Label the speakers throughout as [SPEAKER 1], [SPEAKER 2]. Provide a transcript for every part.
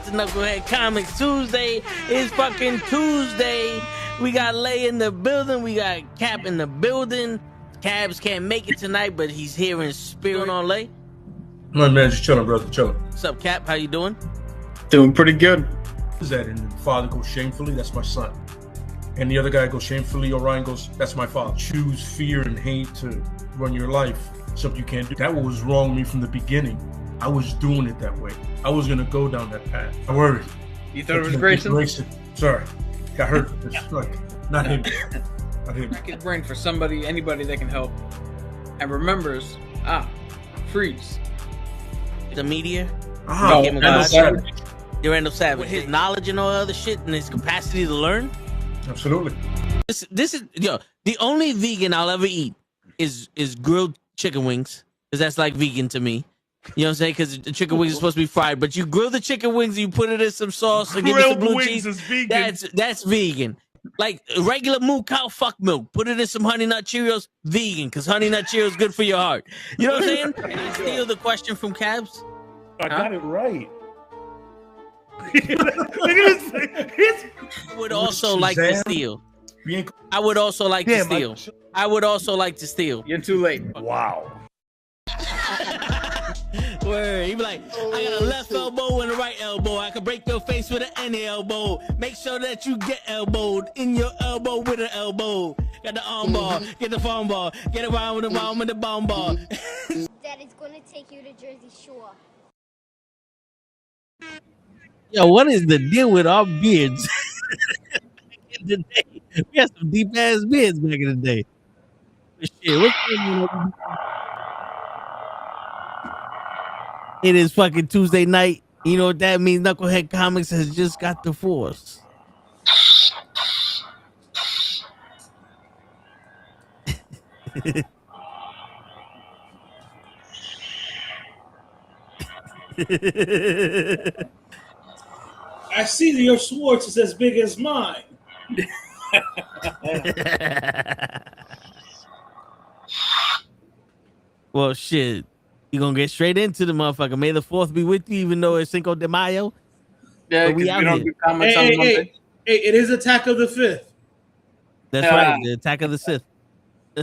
[SPEAKER 1] to Nukkle HeDD Comics. Tuesday is fucking Tuesday. We got Lay in the building. We got Cap in the building. Cabs can't make it tonight, but he's here in spirit. On Lay.
[SPEAKER 2] My man, just chilling, brother, chilling.
[SPEAKER 1] What's up, Cap? How you doing?
[SPEAKER 3] Doing pretty good.
[SPEAKER 2] Is that? And the father goes shamefully, that's my son. And the other guy goes shamefully, Orion goes, that's my father. Choose fear and hate to run your life. Something you can't do. That was wrong with me from the beginning. I was doing it that way. I was gonna go down that path. I worried.
[SPEAKER 3] You thought it was Grayson?
[SPEAKER 2] Sorry, got hurt. It's like not him. Not him.
[SPEAKER 3] Crack his brain for somebody, anybody that can help, and remembers. Freeze.
[SPEAKER 1] The media.
[SPEAKER 2] No,
[SPEAKER 1] Randall Savage. With his knowledge and all other shit and his capacity to learn.
[SPEAKER 2] Absolutely.
[SPEAKER 1] This is the only vegan I'll ever eat is grilled chicken wings, because that's like vegan to me. You know what I'm saying? Because the chicken wings are supposed to be fried, but you grill the chicken wings and you put it in some sauce and give it some blue cheese.
[SPEAKER 2] Is vegan.
[SPEAKER 1] That's vegan. Like regular moo cow fuck milk. Put it in some Honey Nut Cheerios. Vegan, because Honey Nut Cheerios is good for your heart. You know what I'm saying? And I steal the question from Cabs.
[SPEAKER 2] I got it right.
[SPEAKER 1] I would also like to steal. I would also like to steal. I would also like to steal.
[SPEAKER 3] You're too late.
[SPEAKER 2] Wow.
[SPEAKER 1] Word. He be like, I got a left elbow and a right elbow. I can break your face with an any elbow. Make sure that you get elbowed in your elbow with an elbow. Got the arm bar, get the phone ball, get around with the bomb with the bomb ball.
[SPEAKER 4] Daddy's gonna take you to Jersey Shore.
[SPEAKER 1] Yo, what is the deal with our beards? In the day, we had some deep ass beards back in the day. Shit, what's going on? It is fucking Tuesday night. You know what that means? Nukkle HeDD Comics has just got the force.
[SPEAKER 5] I see that your Schwartz is as big as mine.
[SPEAKER 1] Well, shit. You gonna get straight into the motherfucker. May the 4th be with you, even though it's Cinco de Mayo.
[SPEAKER 3] Yeah,
[SPEAKER 1] we
[SPEAKER 3] don't do comments on Monday.
[SPEAKER 5] Hey, it is Attack of the 5th.
[SPEAKER 1] That's right. The Attack of the Sith.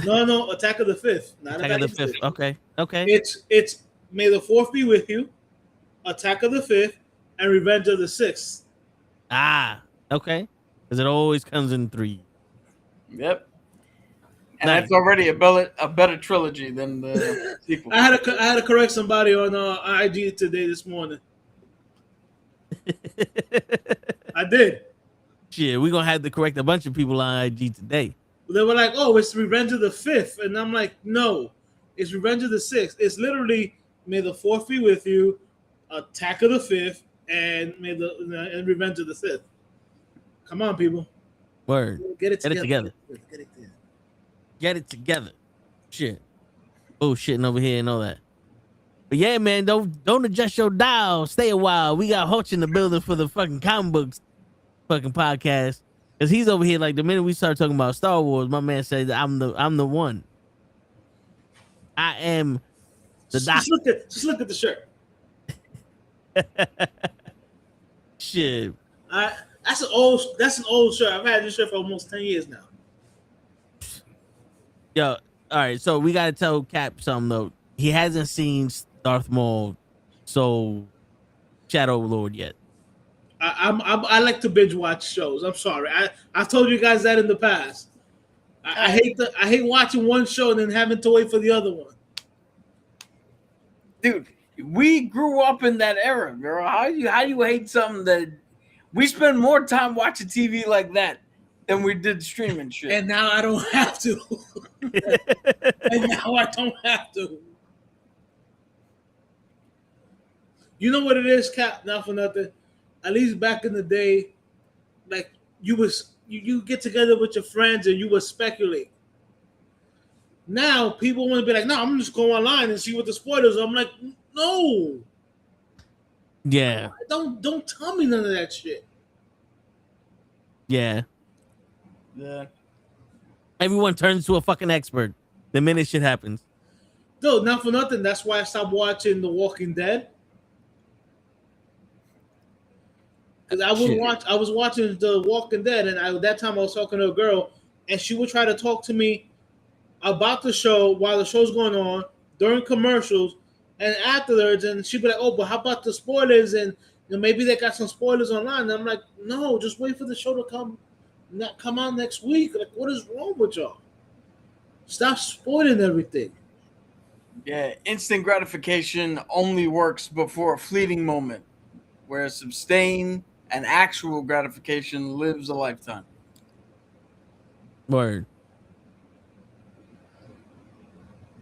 [SPEAKER 5] No, Attack of the 5th. Not
[SPEAKER 1] Attack of the 5th. Okay.
[SPEAKER 5] It's May the 4th be with you, Attack of the 5th, and Revenge of the 6th.
[SPEAKER 1] Okay. Because it always comes in 3.
[SPEAKER 3] Yep. And that's already a better trilogy than the sequel.
[SPEAKER 5] I had to correct somebody on IG today this morning. I did.
[SPEAKER 1] Shit, we're gonna have to correct a bunch of people on IG today.
[SPEAKER 5] They were like, "Oh, it's Revenge of the 5th," and I'm like, "No, it's Revenge of the 6th. It's literally May the 4th be with you, Attack of the 5th, and and Revenge of the 5th. Come on, people.
[SPEAKER 1] Word.
[SPEAKER 5] Get it together.
[SPEAKER 1] Get it together. Shit. Oh, shitting over here and all that. But yeah, man, don't adjust your dial. Stay a while. We got Hutch in the building for the fucking comic books fucking podcast. Cause he's over here like the minute we start talking about Star Wars, my man said I'm the one. I am the doctor.
[SPEAKER 5] Just look at the shirt.
[SPEAKER 1] Shit.
[SPEAKER 5] That's an old shirt. I've had this shirt for almost 10 years now.
[SPEAKER 1] Yo, all right, so we gotta tell Cap something though. He hasn't seen Darth Maul, so Shadow Lord yet.
[SPEAKER 5] I like to binge watch shows. I'm sorry. I've told you guys that in the past. I hate watching one show and then having to wait for the other one.
[SPEAKER 3] Dude, we grew up in that era, girl. How you hate something that we spend more time watching TV like that than we did streaming shit.
[SPEAKER 5] And now I don't have to. You know what it is, Cap? Not for nothing. At least back in the day, like you get together with your friends and you would speculate. Now people want to be like, no, I'm just going online and see what the spoilers are. I'm like, no.
[SPEAKER 1] Yeah.
[SPEAKER 5] Don't tell me none of that shit.
[SPEAKER 1] Yeah.
[SPEAKER 3] Yeah.
[SPEAKER 1] Everyone turns to a fucking expert the minute shit happens.
[SPEAKER 5] Dude, not for nothing. That's why I stopped watching The Walking Dead. Because I was watching The Walking Dead, and that time I was talking to a girl, and she would try to talk to me about the show while the show's going on during commercials and afterwards, and she'd be like, "Oh, but how about the spoilers?" And maybe they got some spoilers online. And I'm like, "No, just wait for the show to come out next week. Like, what is wrong with y'all? Stop spoiling everything."
[SPEAKER 3] Yeah, instant gratification only works before a fleeting moment, whereas sustained and actual gratification lives a lifetime.
[SPEAKER 1] Word.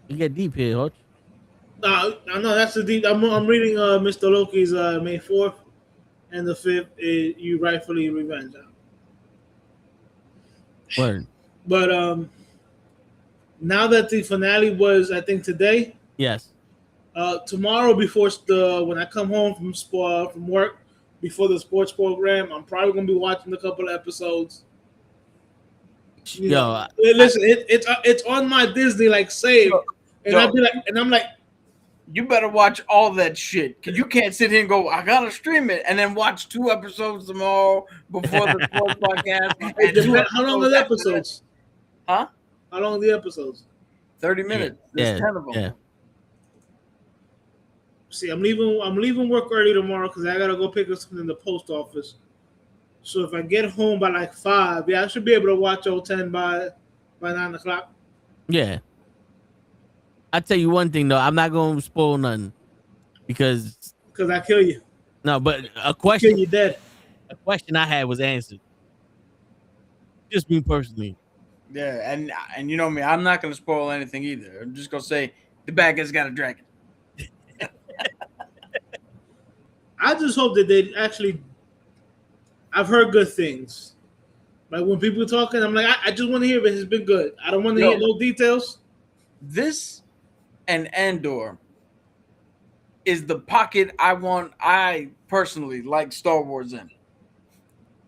[SPEAKER 1] You get deep here, Hutch.
[SPEAKER 5] No, that's the deep. I'm reading Mr. Loki's May 4th, and the 5th is You Rightfully Revenge.
[SPEAKER 1] Word.
[SPEAKER 5] But now that the finale was, I think, today.
[SPEAKER 1] Yes.
[SPEAKER 5] Tomorrow, when I come home from work, before the sports program, I'm probably gonna be watching a couple of episodes. Listen, it's on my Disney save, and I'm like,
[SPEAKER 3] you better watch all that shit, because you can't sit here and go, I gotta stream it, and then watch 2 episodes tomorrow before the sports podcast.
[SPEAKER 5] How long are the episodes?
[SPEAKER 3] Huh?
[SPEAKER 5] How long are the episodes?
[SPEAKER 3] 30 minutes. There's 10 of them.
[SPEAKER 1] Yeah.
[SPEAKER 5] See, I'm leaving work early tomorrow because I gotta go pick up something in the post office. So if I get home by 5, I should be able to watch 10 by 9 o'clock.
[SPEAKER 1] Yeah. I tell you one thing though, I'm not gonna spoil nothing because
[SPEAKER 5] I kill you.
[SPEAKER 1] No, but a
[SPEAKER 5] Kill
[SPEAKER 1] question.
[SPEAKER 5] you dead.
[SPEAKER 1] A question I had was answered. Just me personally.
[SPEAKER 3] Yeah, and you know me, I'm not gonna spoil anything either. I'm just gonna say the bad guy's got a dragon.
[SPEAKER 5] I just hope that they actually. I've heard good things. Like when people are talking, I'm like, I just want to hear if it's been good. I don't want to hear no details.
[SPEAKER 3] This and Andor is the pocket I personally like Star Wars in.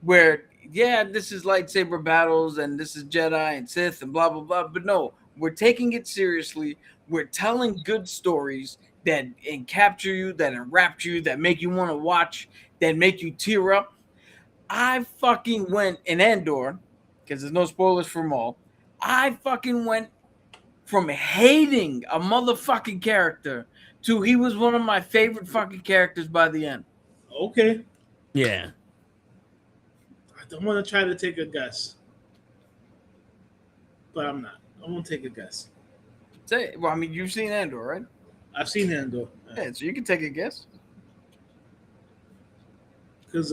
[SPEAKER 3] Where, this is lightsaber battles and this is Jedi and Sith and blah, blah, blah. But no, we're taking it seriously. We're telling good stories that capture you, that enwrap you, that make you want to watch, that make you tear up. I fucking went in Andor, because there's no spoilers for Maul. I fucking went from hating a motherfucking character to he was one of my favorite fucking characters by the end.
[SPEAKER 5] Okay.
[SPEAKER 1] Yeah.
[SPEAKER 5] I don't want to try to take a guess. But I'm not. I'm going to take a guess.
[SPEAKER 3] You've seen Andor, right?
[SPEAKER 5] I've seen Andor.
[SPEAKER 3] Yeah, so you can take a guess.
[SPEAKER 5] Because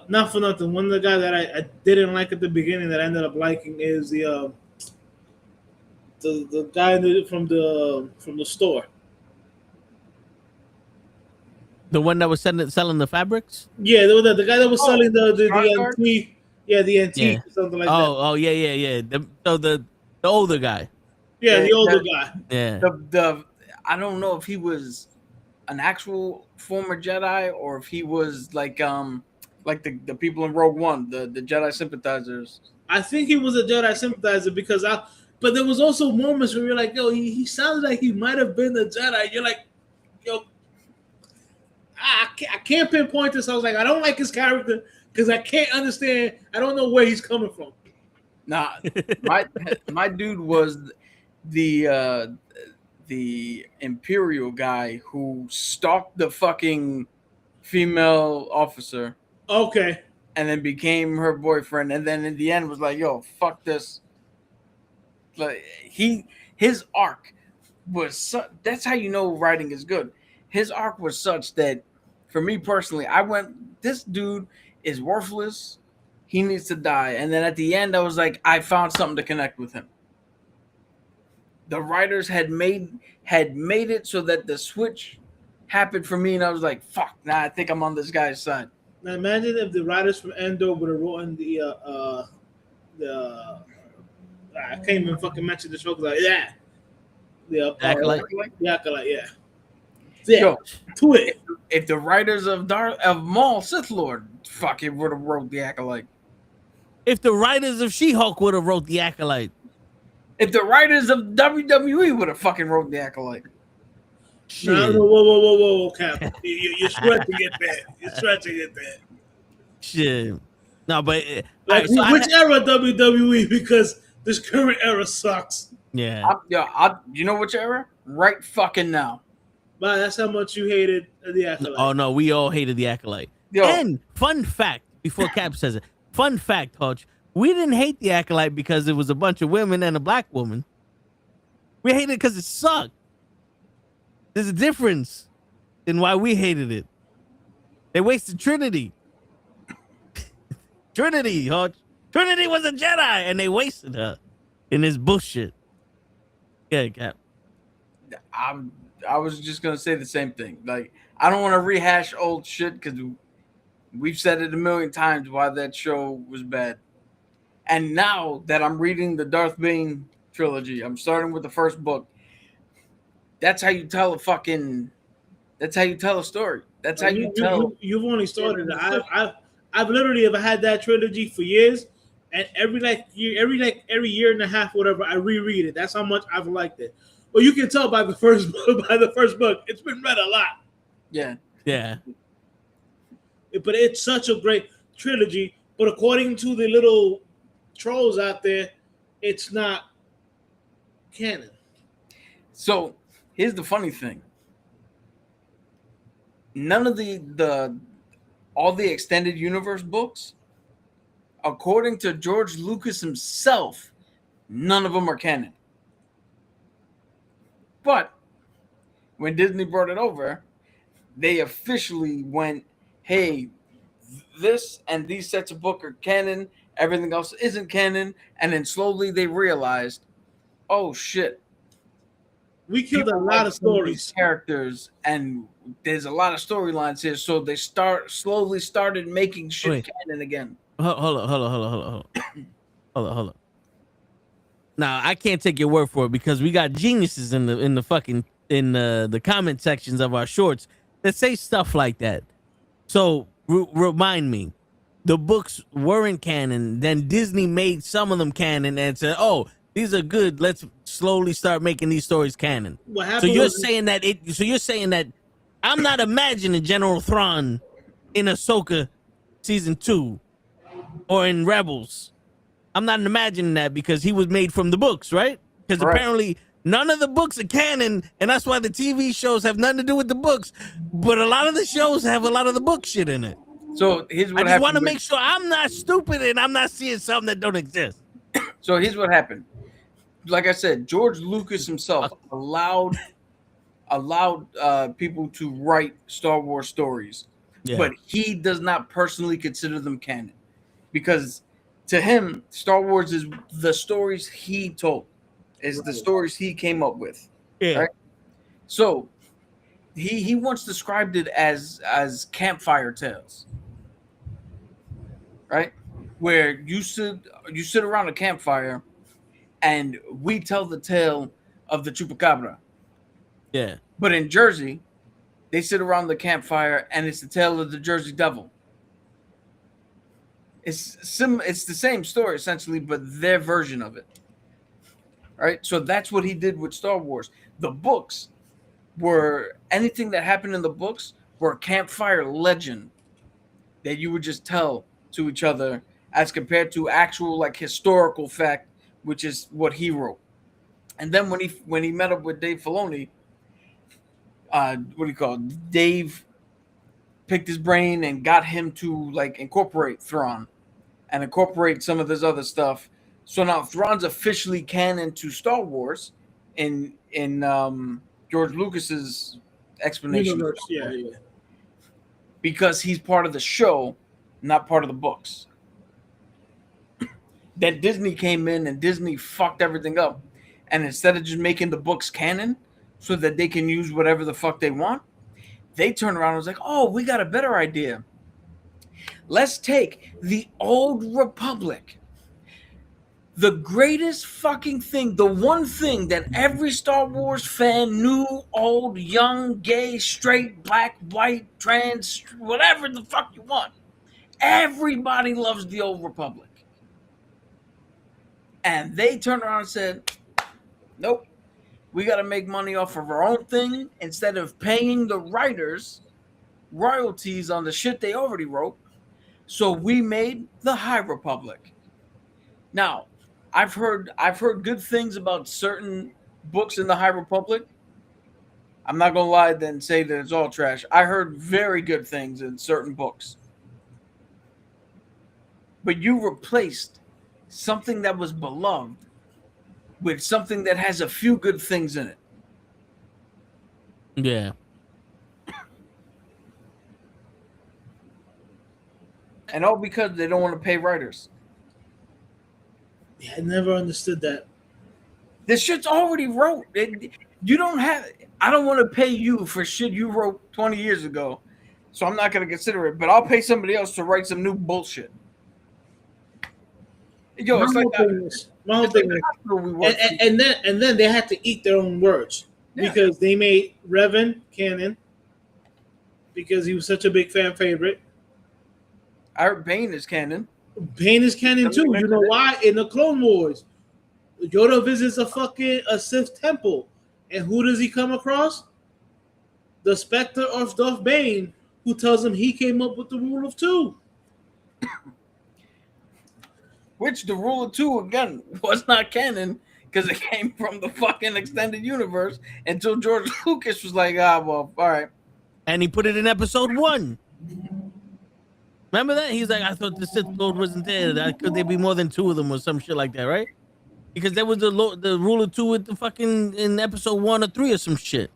[SPEAKER 5] not for nothing, one of the guys that I didn't like at the beginning that I ended up liking is the guy from the store.
[SPEAKER 1] The one that was selling the fabrics?
[SPEAKER 5] Yeah, the guy that was selling the antique. Yeah, the antique or something like that.
[SPEAKER 1] Oh, yeah. The older guy.
[SPEAKER 5] Yeah, the older guy.
[SPEAKER 1] Yeah.
[SPEAKER 3] I don't know if he was an actual former Jedi or if he was like the people in Rogue One, the Jedi sympathizers.
[SPEAKER 5] I think he was a Jedi sympathizer but there was also moments where you're like, yo, he sounds like he might have been a Jedi. You're like, yo, I can't pinpoint this. I was like, I don't like his character because I can't understand. I don't know where he's coming from.
[SPEAKER 3] Nah, my dude was the Imperial guy who stalked the fucking female officer.
[SPEAKER 5] Okay.
[SPEAKER 3] And then became her boyfriend, and then in the end was like, "Yo, fuck this." Like his arc was that's how you know writing is good. His arc was such that, for me personally, I went, "This dude is worthless. He needs to die." And then at the end, I was like, I found something to connect with him. The writers had made it so that the switch happened for me, and I was like, "Fuck, nah, I think I'm on this guy's side."
[SPEAKER 5] Now imagine if the writers from Andor would have written the I can't even fucking mention the show because the
[SPEAKER 1] Acolyte.
[SPEAKER 5] The Acolyte, yeah.
[SPEAKER 3] Yo,
[SPEAKER 5] to it.
[SPEAKER 3] If the writers of Maul, Sith Lord, fucking would have wrote the Acolyte.
[SPEAKER 1] If the writers of She-Hulk would have wrote the Acolyte.
[SPEAKER 3] If the writers of WWE would have fucking wrote the Acolyte.
[SPEAKER 5] No, whoa, Cap. You're stretching it there. You're stretching it there.
[SPEAKER 1] Shit. No, but
[SPEAKER 5] Like,
[SPEAKER 1] alright, so
[SPEAKER 5] which era WWE? Because this current era sucks.
[SPEAKER 1] yeah.
[SPEAKER 3] You know which era? Right fucking now.
[SPEAKER 5] But that's how much you hated the Acolyte.
[SPEAKER 1] Oh no, we all hated the Acolyte.
[SPEAKER 3] Yo.
[SPEAKER 1] And fun fact, before Cap says it, fun fact, Hodge, we didn't hate the Acolyte because it was a bunch of women and a black woman. We hated it because it sucked. There's a difference in why we hated it. They wasted Trinity. Trinity, Hodge. Trinity was a Jedi, and they wasted her in this bullshit. Yeah, Cap.
[SPEAKER 3] I was just gonna say the same thing. Like, I don't want to rehash old shit because we've said it a million times why that show was bad. And now that I'm reading the Darth Bane trilogy, I'm starting with the first book. That's how you tell a fucking. That's how you tell a story. That's how you tell.
[SPEAKER 5] You've only started. I've literally have had that trilogy for years, and every year and a half, whatever, I reread it. That's how much I've liked it. Well, you can tell by the first book, it's been read a lot.
[SPEAKER 3] Yeah.
[SPEAKER 5] But it's such a great trilogy. But according to the little trolls out there, it's not canon.
[SPEAKER 3] So here's the funny thing. None of all the extended universe books, according to George Lucas himself, none of them are canon. But when Disney brought it over, they officially went, hey, this and these sets of book are canon, everything else isn't canon, and then slowly they realized, oh shit,
[SPEAKER 5] we killed a lot of stories,
[SPEAKER 3] characters, and there's a lot of storylines here, so they slowly started making shit canon again.
[SPEAKER 1] Hold on. Now I can't take your word for it because we got geniuses in the comment sections of our shorts that say stuff like that. So remind me, the books weren't canon. Then Disney made some of them canon and said, "Oh, these are good. Let's slowly start making these stories canon."
[SPEAKER 5] What happened?
[SPEAKER 1] So you're saying that I'm not imagining General Thrawn in Ahsoka season 2 or in Rebels. I'm not imagining that because he was made from the books, right? Because apparently none of the books are canon, and that's why the TV shows have nothing to do with the books. But a lot of the shows have a lot of the book shit in it.
[SPEAKER 3] So here's what
[SPEAKER 1] I just want to make sure I'm not stupid and I'm not seeing something that don't exist.
[SPEAKER 3] So here's what happened. Like I said, George Lucas himself allowed people to write Star Wars stories, but he does not personally consider them canon because to him, Star Wars is the stories he told, is the stories he came up with.
[SPEAKER 1] Yeah.
[SPEAKER 3] Right? So he once described it as campfire tales, right? Where you sit around a campfire, and we tell the tale of the chupacabra.
[SPEAKER 1] Yeah.
[SPEAKER 3] But in Jersey, they sit around the campfire, and it's the tale of the Jersey Devil. It's the same story essentially, but their version of it. Right? So that's what he did with Star Wars. The books were anything that happened in the books were a campfire legend that you would just tell to each other as compared to actual like historical fact, which is what he wrote. And then when he met up with Dave Filoni, Dave picked his brain and got him to like incorporate Thrawn and incorporate some of this other stuff. So now Thrawn's officially canon to Star Wars in George Lucas's explanation.
[SPEAKER 5] Yeah.
[SPEAKER 3] Because he's part of the show, not part of the books. Then Disney came in and Disney fucked everything up. And instead of just making the books canon so that they can use whatever the fuck they want, they turned around and was like, oh, we got a better idea. Let's take the old Republic, the greatest fucking thing, the one thing that every Star Wars fan, new, old, young, gay, straight, black, white, trans, whatever the fuck you want. Everybody loves the old Republic. And they turned around and said, nope, we got to make money off of our own thing instead of paying the writers royalties on the shit they already wrote. So we made the High Republic. Now, I've heard good things about certain books in the High Republic. I'm not gonna lie and say that it's all trash. I heard very good things in certain books. But you replaced something that was beloved with something that has a few good things in it.
[SPEAKER 1] Yeah.
[SPEAKER 3] And all because they don't want to pay writers.
[SPEAKER 5] Yeah, I never understood that.
[SPEAKER 3] This shit's already wrote. You don't have. I don't want to pay you for shit you wrote 20 years ago, so I'm not going to consider it. But I'll pay somebody else to write some new bullshit. Yo, it's like
[SPEAKER 5] my whole thing is, and then they had to eat their own words because they made Revan canon because he was such a big fan favorite.
[SPEAKER 3] I heard Bane is canon.
[SPEAKER 5] Bane is canon too. You know why? In the Clone Wars, Yoda visits a Sith temple, and who does he come across? The Spectre of Darth Bane, who tells him he came up with the rule of two.
[SPEAKER 3] Which the rule of two again was not canon because it came from the fucking extended universe until George Lucas was like, well, all right.
[SPEAKER 1] And he put it in episode 1. Remember that? He's like, I thought the Sith Lord wasn't there. Could there be more than 2 of them or some shit like that, right? Because there was the rule of 2 with the fucking in episode 1 or 3 or some shit.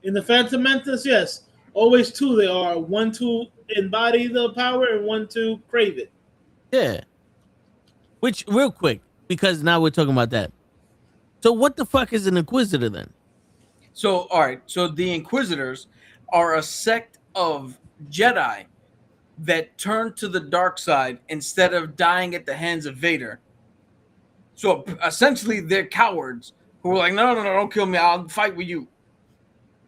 [SPEAKER 5] In the Phantom Menace, yes. Always 2 they are. 1 to embody the power and 1 to crave it.
[SPEAKER 1] Yeah. Which, real quick, because now we're talking about that. So what the fuck is an Inquisitor then?
[SPEAKER 3] So, all right. So the Inquisitors are a sect of Jedi that turned to the dark side instead of dying at the hands of Vader. So essentially, they're cowards who were like, no, don't kill me. I'll fight with you.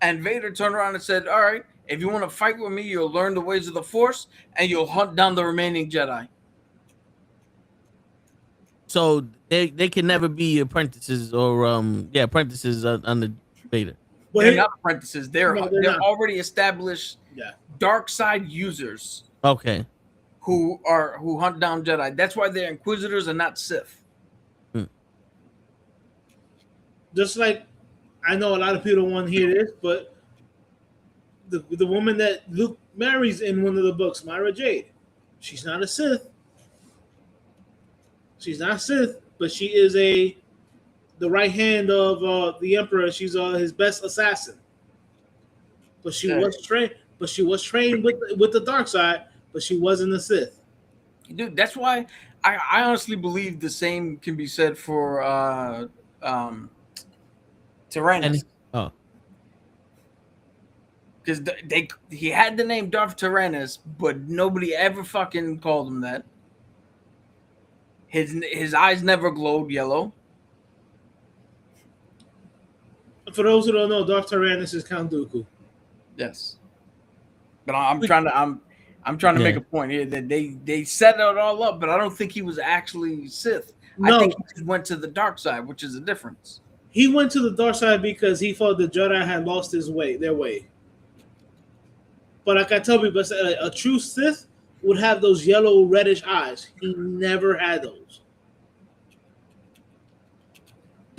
[SPEAKER 3] And Vader turned around and said, all right, if you want to fight with me, you'll learn the ways of the Force and you'll hunt down the remaining Jedi.
[SPEAKER 1] So they can never be apprentices or apprentices under Vader.
[SPEAKER 3] Well, they're not apprentices. They're already established dark side users.
[SPEAKER 1] Okay.
[SPEAKER 3] Who hunt down Jedi. That's why they're Inquisitors and not Sith.
[SPEAKER 5] Just like I know a lot of people don't want to hear this, but the woman that Luke marries in one of the books, Mara Jade, she's not a Sith. She's not Sith, but she is the right hand of the Emperor. She's his best assassin. But she was trained. But she was trained with the dark side. But she wasn't a Sith.
[SPEAKER 3] Dude, that's why I honestly believe the same can be said for Tyrannus.
[SPEAKER 1] Oh,
[SPEAKER 3] because he had the name Darth Tyrannus, but nobody ever fucking called him that. His eyes never glowed yellow.
[SPEAKER 5] For those who don't know, Darth Tyrannus is Count Dooku.
[SPEAKER 3] Yes, but I'm trying to make a point here that they set it all up, but I don't think he was actually Sith. No. I think he just went to the dark side, which is a difference.
[SPEAKER 5] He went to the dark side because he felt the Jedi had lost their way. But like I tell people, a true Sith would have those yellow reddish eyes. He never had those.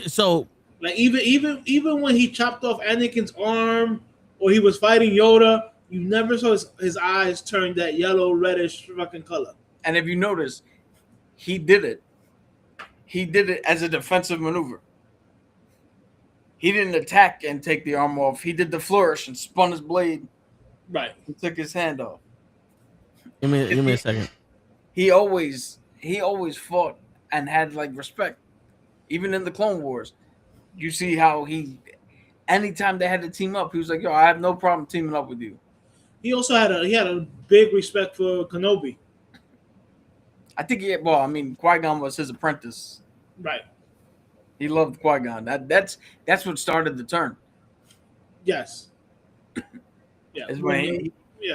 [SPEAKER 1] So,
[SPEAKER 5] like even when he chopped off Anakin's arm or he was fighting Yoda, you never saw his eyes turn that yellow reddish fucking color.
[SPEAKER 3] And if you notice, he did it. He did it as a defensive maneuver. He didn't attack and take the arm off. He did the flourish and spun his blade.
[SPEAKER 5] Right.
[SPEAKER 3] He took his hand off.
[SPEAKER 1] Give me a second.
[SPEAKER 3] He always fought and had like respect. Even in the Clone Wars, you see how anytime they had to team up, he was like, "Yo, I have no problem teaming up with you."
[SPEAKER 5] He also had a big respect for Kenobi.
[SPEAKER 3] I think Qui-Gon was his apprentice.
[SPEAKER 5] Right.
[SPEAKER 3] He loved Qui-Gon. That's what started the turn.
[SPEAKER 5] Yes. Yeah.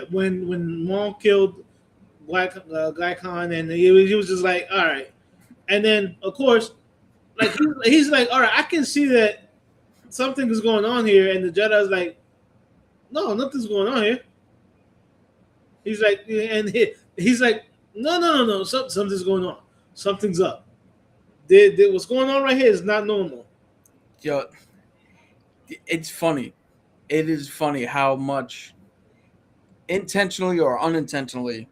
[SPEAKER 3] When
[SPEAKER 5] Maul killed Glycon, and he was just like, all right. And then of course, like he's like, all right, I can see that something is going on here, and the Jedi's like, no, nothing's going on here. He's like, he's like, no. Something's going on. Something's up. What's going on right here is not normal.
[SPEAKER 3] Yo, it's funny. It is funny how much intentionally or unintentionally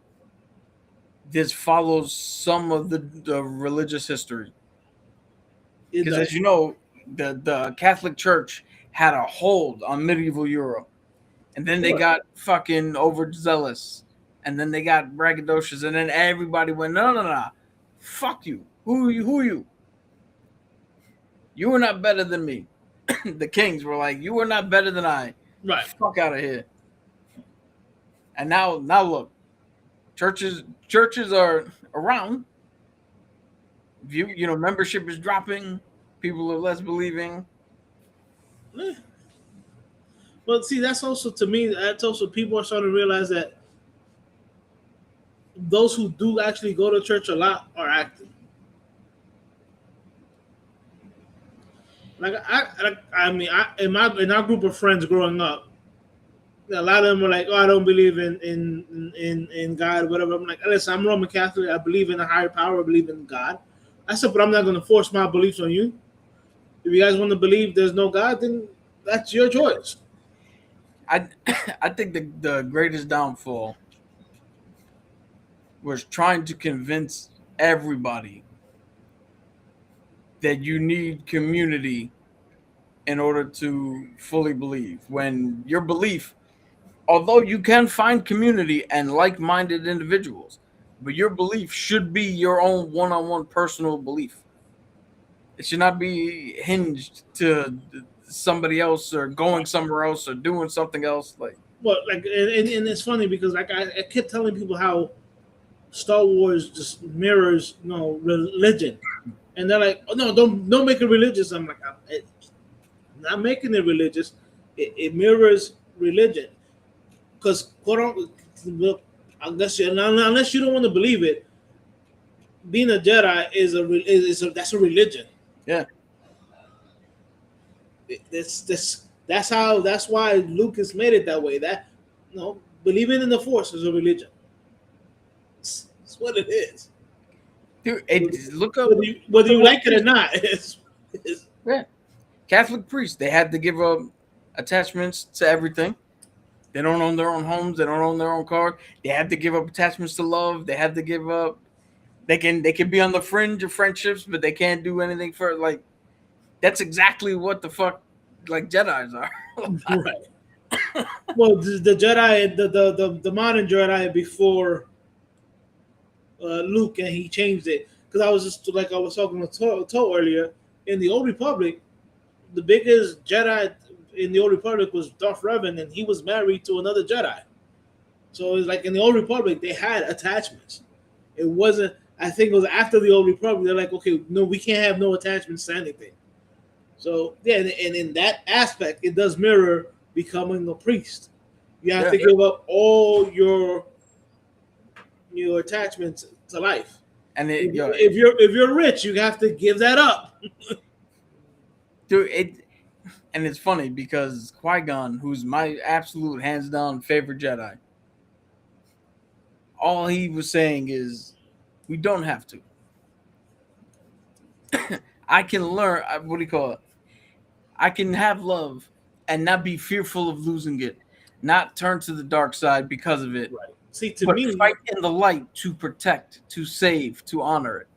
[SPEAKER 3] this follows some of the religious history. Because as you know, the Catholic Church had a hold on medieval Europe. And then they got fucking overzealous. And then they got braggadocious. And then everybody went, no. Fuck you. Who are you? You are not better than me. The kings were like, you are not better than I.
[SPEAKER 5] Right.
[SPEAKER 3] Fuck out of here. And now look. Churches are around. You know, membership is dropping. People are less believing.
[SPEAKER 5] Yeah. Well, see, that's also, to me, that's also people are starting to realize that those who do actually go to church a lot are acting. Like I mean, in our group of friends growing up, a lot of them were like, "Oh, I don't believe in God, whatever." I'm like, "Listen, I'm Roman Catholic. I believe in a higher power. I believe in God." I said, "But I'm not going to force my beliefs on you. If you guys want to believe there's no God, then that's your choice."
[SPEAKER 3] I think the greatest downfall was trying to convince everybody that you need community in order to fully believe. When your belief, although you can find community and like-minded individuals, but your belief should be your own one-on-one personal belief. It should not be hinged to somebody else or going somewhere else or doing something else. Like,
[SPEAKER 5] well, like, and it's funny because like I kept telling people how Star Wars just mirrors, religion, and they're like, "Oh no, don't make it religious." I'm like, I'm not making it religious. It mirrors religion, because unless you don't want to believe it, being a Jedi that's a religion.
[SPEAKER 3] Yeah.
[SPEAKER 5] That's why Lucas made it that way. That believing in the Force is a religion. It's what it is.
[SPEAKER 3] Dude, look up
[SPEAKER 5] whether you like it or not.
[SPEAKER 3] Yeah. Catholic priests, they had to give up attachments to everything. They don't own their own homes. They don't own their own car. They have to give up attachments to love. They have to give up. They can be on the fringe of friendships, but they can't do anything for like. That's exactly what the fuck like Jedis are.
[SPEAKER 5] Right. Well, the Jedi, the modern Jedi before Luke, and he changed it because I was talking with To earlier. In the Old Republic, the biggest Jedi in the Old Republic was Darth Revan, and he was married to another Jedi. So it's like in the Old Republic they had attachments. It wasn't. I think it was after the Old Republic they're like, okay, no, we can't have no attachments to anything. So yeah, and in that aspect, it does mirror becoming a priest. You have to give up all your attachments to life. And if you're rich, you have to give that up.
[SPEAKER 3] Dude, and it's funny because Qui-Gon, who's my absolute hands down favorite Jedi, all he was saying is, we don't have to. I can learn. What do you call it? I can have love and not be fearful of losing it, not turn to the dark side because of it.
[SPEAKER 5] Right. See, to me,
[SPEAKER 3] fight in the light to protect, to save, to honor it.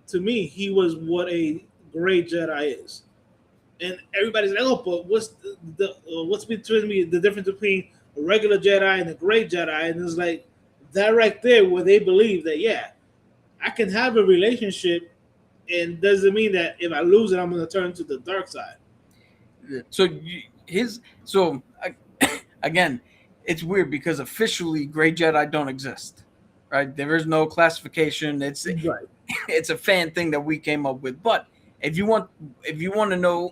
[SPEAKER 5] To me, he was what a great Jedi is, and everybody's like, "Oh, but what's between the difference between a regular Jedi and a great Jedi?" And it's like that right there, where they believe that I can have a relationship, and doesn't mean that if I lose it, I'm going to turn to the dark side.
[SPEAKER 3] So again, it's weird because officially gray Jedi don't exist, right? There is no classification. It's a fan thing that we came up with. But if you want to know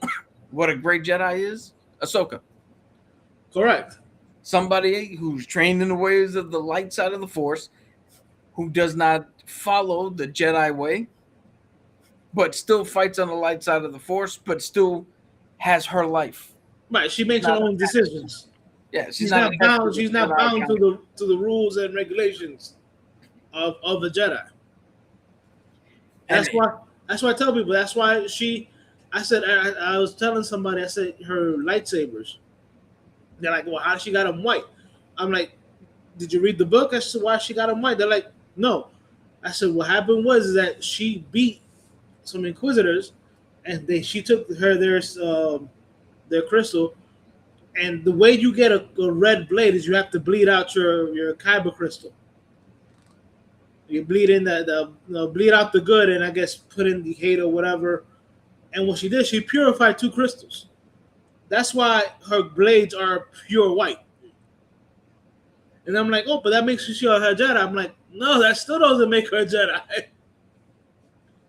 [SPEAKER 3] what a gray Jedi is, Ahsoka.
[SPEAKER 5] Correct.
[SPEAKER 3] Somebody who's trained in the ways of the light side of the Force, who does not follow the Jedi way, but still fights on the light side of the Force, but still has her life.
[SPEAKER 5] Right, she makes her own decisions.
[SPEAKER 3] Yeah,
[SPEAKER 5] She's not
[SPEAKER 3] attached
[SPEAKER 5] bound.
[SPEAKER 3] the
[SPEAKER 5] She's not
[SPEAKER 3] Jedi
[SPEAKER 5] bound
[SPEAKER 3] Council.
[SPEAKER 5] to the rules and regulations of a Jedi. That's why I tell people. That's why I said I was telling somebody. I said her lightsabers. They're like, well, how she got them white? I'm like, did you read the book as to why she got them white? They're like, no. I said, what happened was that she beat some Inquisitors, and she took their crystal. And the way you get a red blade is you have to bleed out your kyber crystal. You bleed in bleed out the good, and I guess put in the hate or whatever. And what she did, she purified 2 crystals. That's why her blades are pure white. And I'm like, oh, but that makes her a Jedi. I'm like, no, that still doesn't make her a Jedi.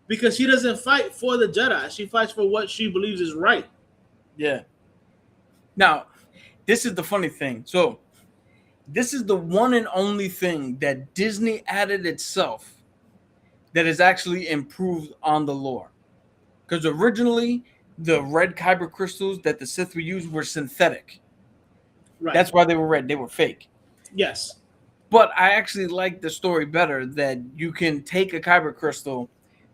[SPEAKER 5] Because she doesn't fight for the Jedi. She fights for what she believes is right.
[SPEAKER 3] Yeah. Now, this is the funny thing. So, this is the one and only thing that Disney added itself that has actually improved on the lore. Because originally, the red kyber crystals that the Sith would use were synthetic.
[SPEAKER 5] Right.
[SPEAKER 3] That's why they were red. They were fake.
[SPEAKER 5] Yes.
[SPEAKER 3] But I actually like the story better that you can take a kyber crystal,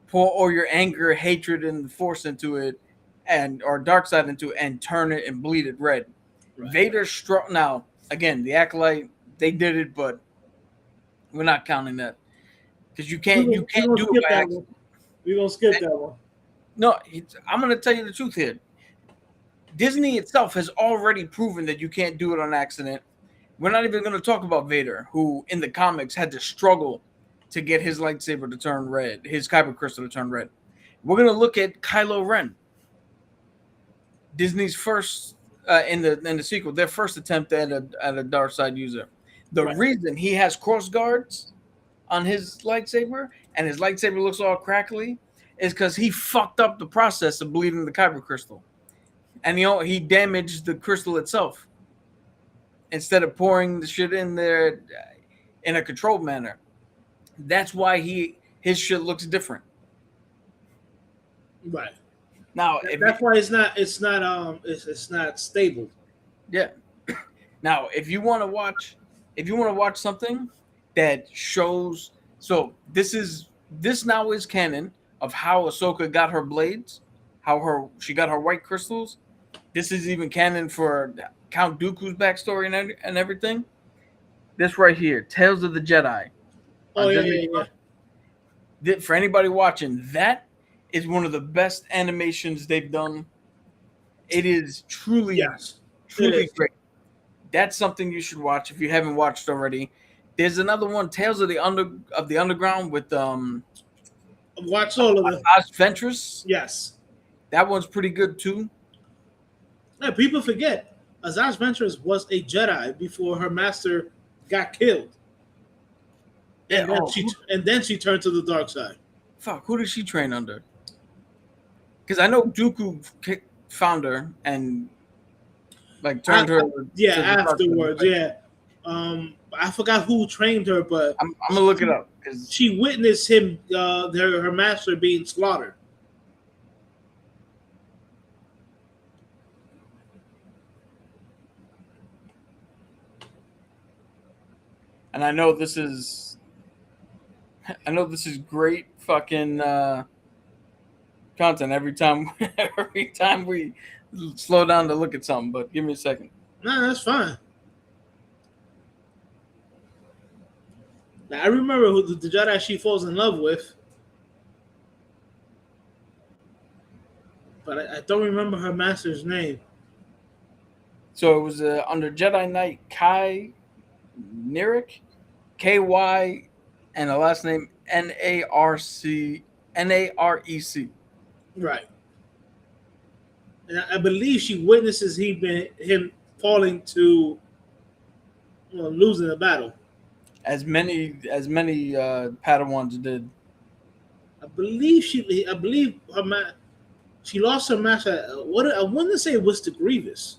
[SPEAKER 3] pour all your anger, hatred, and the Force into it, or dark side into it, and turn it and bleed it red. Right. Vader struck. Now, again, the Acolyte, they did it, but we're not counting that because you can't do it by accident.
[SPEAKER 5] We're gonna skip that one.
[SPEAKER 3] No, I'm gonna tell you the truth here. Disney itself has already proven that you can't do it on accident. We're not even going to talk about Vader, who in the comics had to struggle to get his lightsaber to turn red, his kyber crystal to turn red. We're going to look at Kylo Ren, Disney's first in the sequel, their first attempt at a dark side user. The reason he has cross guards on his lightsaber and his lightsaber looks all crackly is because he fucked up the process of bleeding the kyber crystal, and he damaged the crystal itself. Instead of pouring the shit in there in a controlled manner. That's why his shit looks different.
[SPEAKER 5] Right.
[SPEAKER 3] Now
[SPEAKER 5] that's why it's not stable.
[SPEAKER 3] Yeah. Now, if you want to watch something that shows, so this now is canon of how Ahsoka got her blades, she got her white crystals. This is even canon for Count Dooku's backstory and everything. This right here, Tales of the Jedi.
[SPEAKER 5] Oh yeah.
[SPEAKER 3] For anybody watching, that is one of the best animations they've done. It is truly great. That's something you should watch if you haven't watched already. There's another one, Tales of the Underground with
[SPEAKER 5] watch all of them.
[SPEAKER 3] Oz Ventress.
[SPEAKER 5] Yes.
[SPEAKER 3] That one's pretty good too.
[SPEAKER 5] Yeah, people forget. Azaz Ventress was a Jedi before her master got killed. And then she turned to the dark side.
[SPEAKER 3] Fuck, who did she train under? Because I know Dooku found her and turned her.
[SPEAKER 5] Yeah, afterwards. Yeah. I forgot who trained her, but
[SPEAKER 3] I'm gonna look it up because
[SPEAKER 5] she witnessed him, her master being slaughtered.
[SPEAKER 3] And I know this is great fucking content every time we slow down to look at something, but give me a second.
[SPEAKER 5] No, that's fine. Now, I remember who the Jedi she falls in love with, but I don't remember her master's name.
[SPEAKER 3] So it was under Jedi Knight Kai Narek, KY, and the last name NAREC.
[SPEAKER 5] Right. And I believe she witnesses him falling to losing the battle.
[SPEAKER 3] As many Padawans did.
[SPEAKER 5] I believe she lost her master. I want to say it was to Grievous.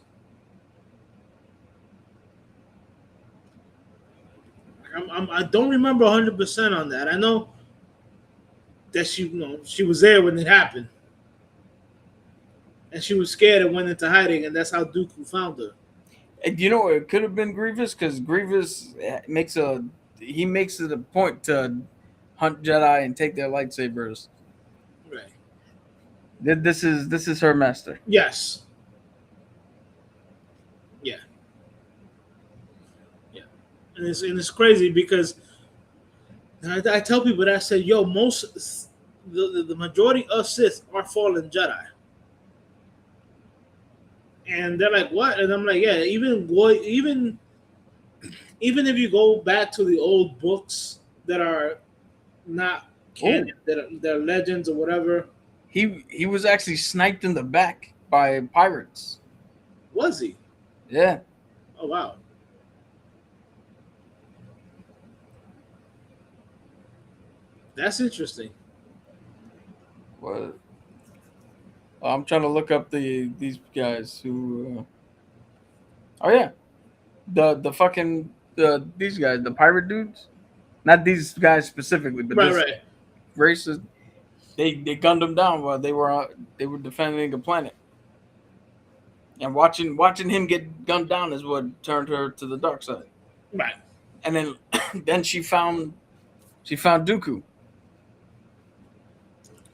[SPEAKER 5] I don't remember 100% on that. I know that she was there when it happened, and she was scared and went into hiding, and that's how Dooku found her.
[SPEAKER 3] And you know, it could have been Grievous because Grievous makes it a point to hunt Jedi and take their lightsabers.
[SPEAKER 5] Right.
[SPEAKER 3] This is her master.
[SPEAKER 5] Yes. Yeah. Yeah. And it's crazy because I tell people that I said, yo, the majority of Sith are fallen Jedi. And they're like, what? And I'm like, yeah, even if you go back to the old books that are not canon, that are legends or whatever.
[SPEAKER 3] He was actually sniped in the back by pirates.
[SPEAKER 5] Was he?
[SPEAKER 3] Yeah.
[SPEAKER 5] Oh wow. That's interesting.
[SPEAKER 3] What? I'm trying to look up these guys who. Oh yeah, these guys, the pirate dudes, not these guys specifically, but
[SPEAKER 5] Right.
[SPEAKER 3] Races. They gunned them down while they were defending a planet, and watching him get gunned down is what turned her to the dark side.
[SPEAKER 5] Right.
[SPEAKER 3] And then she found Dooku.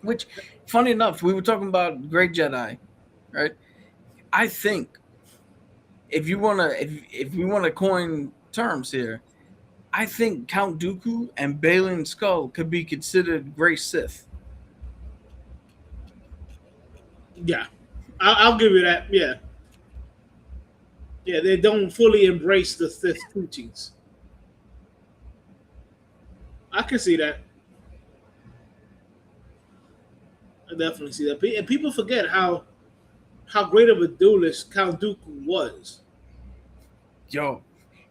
[SPEAKER 3] Which, funny enough, we were talking about Great Jedi, right? I think if we wanna coin terms here, I think Count Dooku and Balin Skull could be considered Grey Sith.
[SPEAKER 5] Yeah, I'll give you that. Yeah, they don't fully embrace the Sith teachings. I can see that. I definitely see that. And people forget how great of a duelist Count Dooku was.
[SPEAKER 3] Yo,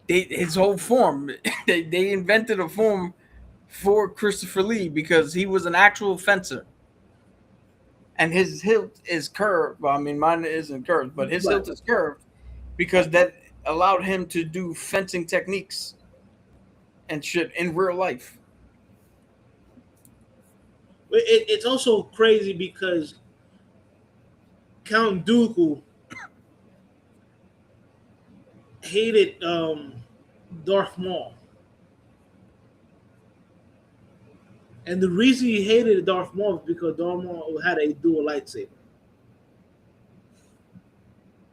[SPEAKER 3] his whole form. They invented a form for Christopher Lee because he was an actual fencer. And his hilt is curved. Well, I mean, mine isn't curved, but his hilt is curved because that allowed him to do fencing techniques and shit in real life.
[SPEAKER 5] It's also crazy because Count Dooku hated Darth Maul. And the reason he hated Darth Maul is because Darth Maul had a dual lightsaber.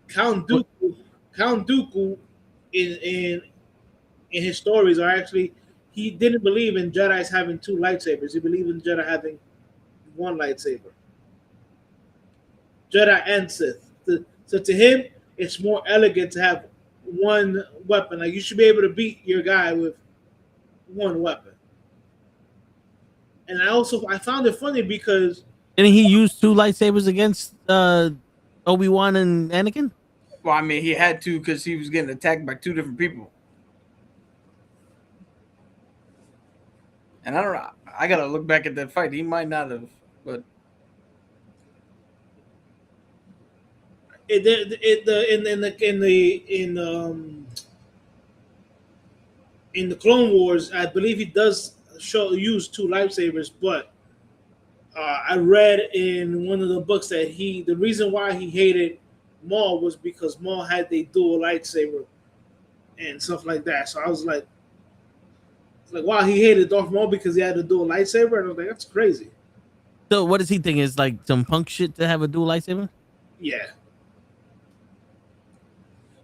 [SPEAKER 5] Count Dooku in his stories are actually, he didn't believe in Jedi's having two lightsabers. He believed in Jedi having one lightsaber. Jedi and Sith. So to him, it's more elegant to have one weapon. Like you should be able to beat your guy with one weapon. And I found it funny because
[SPEAKER 1] didn't he use two lightsabers against Obi-Wan and Anakin?
[SPEAKER 3] Well, I mean, he had to because he was getting attacked by two different people. And I don't know. I gotta look back at that fight. He might not have, but
[SPEAKER 5] in the Clone Wars, I believe he does use two lightsabers, but I read in one of the books that the reason why he hated Maul was because Maul had the dual lightsaber and stuff like that. So I was like, wow, he hated Darth Maul because he had a dual lightsaber, and I was like, that's crazy.
[SPEAKER 1] So what does he think is like some punk shit to have a dual lightsaber?
[SPEAKER 5] Yeah.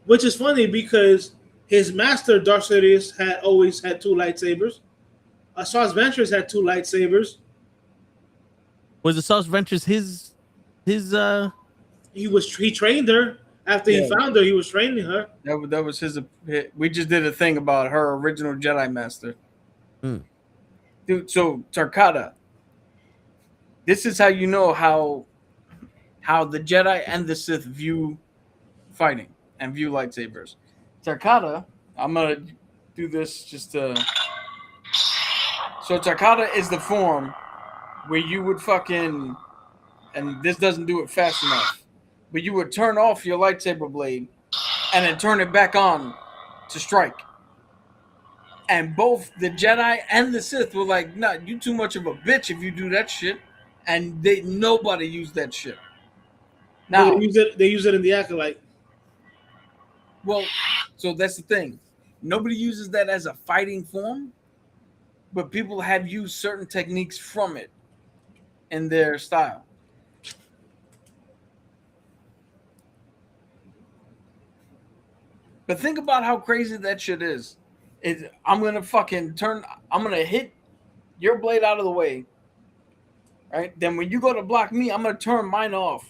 [SPEAKER 5] Which is funny because his master Darth Sidious had always had two lightsabers. Asajj Ventress had two lightsabers.
[SPEAKER 1] Was Asajj Ventress his
[SPEAKER 5] He trained her after he found her. He was training her.
[SPEAKER 3] that was his. We just did a thing about her original Jedi Master. Dude, so Tarkata. This is how you know how the Jedi and the Sith view fighting and view lightsabers. Tarkata, I'm gonna do this just to. So Tarkata is the form where you would fucking, and this doesn't do it fast enough, but you would turn off your lightsaber blade and then turn it back on to strike. And both the Jedi and the Sith were like, "Nah, you too much of a bitch if you do that shit." And nobody used that shit. Now
[SPEAKER 5] they use it in the Acolyte.
[SPEAKER 3] Well, so that's the thing. Nobody uses that as a fighting form, but people have used certain techniques from it in their style. But think about how crazy that shit is. I'm gonna hit your blade out of the way. Right? Then when you go to block me, I'm gonna turn mine off,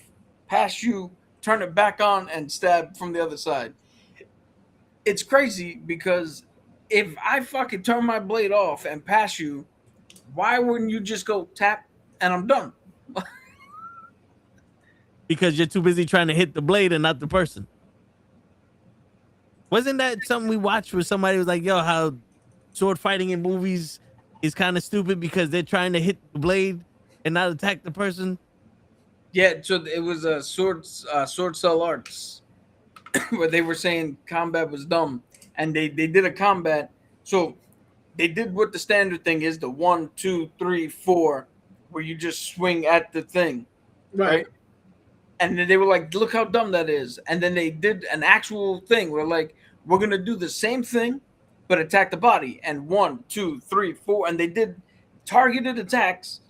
[SPEAKER 3] pass you, turn it back on, and stab from the other side. It's crazy because if I fucking turn my blade off and pass you, why wouldn't you just go tap and I'm done?
[SPEAKER 1] Because you're too busy trying to hit the blade and not the person. Wasn't that something we watched where somebody was like, yo, how sword fighting in movies is kind of stupid because they're trying to hit the blade and not attack the person?
[SPEAKER 3] Yeah, so it was a sword cell arts where they were saying combat was dumb, and they did a combat. So they did what the standard thing is, the 1, 2, 3, 4, where you just swing at the thing, right? And then they were like, look how dumb that is. And then they did an actual thing where like, we're gonna do the same thing, but attack the body. And 1, 2, 3, 4, and they did targeted attacks,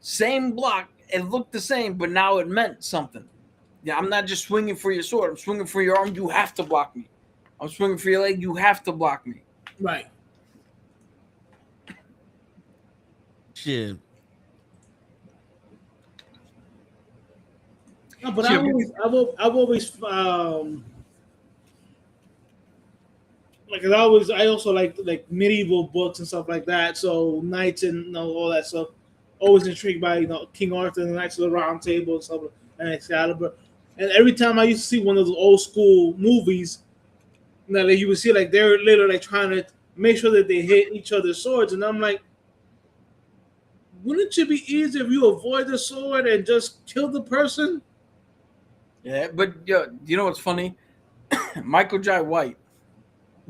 [SPEAKER 3] same block. It looked the same, but now it meant something. Yeah, I'm not just swinging for your sword. I'm swinging for your arm. You have to block me. I'm swinging for your leg. You have to block me.
[SPEAKER 5] Right.
[SPEAKER 1] Shit.
[SPEAKER 5] No, but I've always I also like medieval books and stuff like that. So knights and all that stuff. Always intrigued by King Arthur and the Knights of the Round Table and stuff, and Excalibur. And every time I used to see one of those old school movies, like you would see like they're literally trying to make sure that they hit each other's swords, and I'm like, wouldn't it be easier if you avoid the sword and just kill the person?
[SPEAKER 3] Yeah, but you know what's funny? Michael Jai White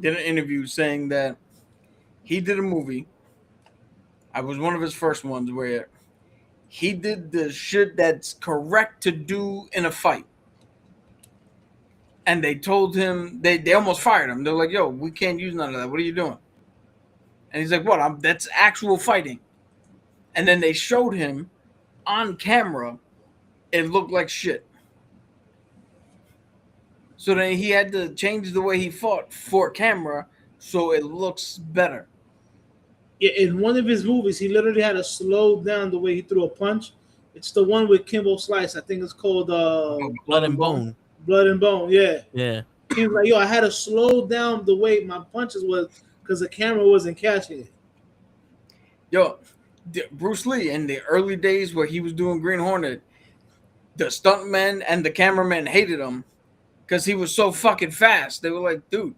[SPEAKER 3] did an interview saying that he did a movie. I was one of his first ones where he did the shit that's correct to do in a fight. And they told him, they almost fired him. They're like, yo, we can't use none of that. What are you doing? And he's like, what? That's actual fighting. And then they showed him on camera. It looked like shit. So then he had to change the way he fought for camera so it looks better.
[SPEAKER 5] Yeah, in one of his movies, he literally had to slow down the way he threw a punch. It's the one with Kimbo Slice. I think it's called
[SPEAKER 1] Blood and Bone.
[SPEAKER 5] Blood and Bone, yeah.
[SPEAKER 1] Yeah.
[SPEAKER 5] He was like, yo, I had to slow down the way my punches was because the camera wasn't catching it.
[SPEAKER 3] Yo, Bruce Lee in the early days where he was doing Green Hornet, the stuntmen and the cameramen hated him because he was so fucking fast. They were like, dude,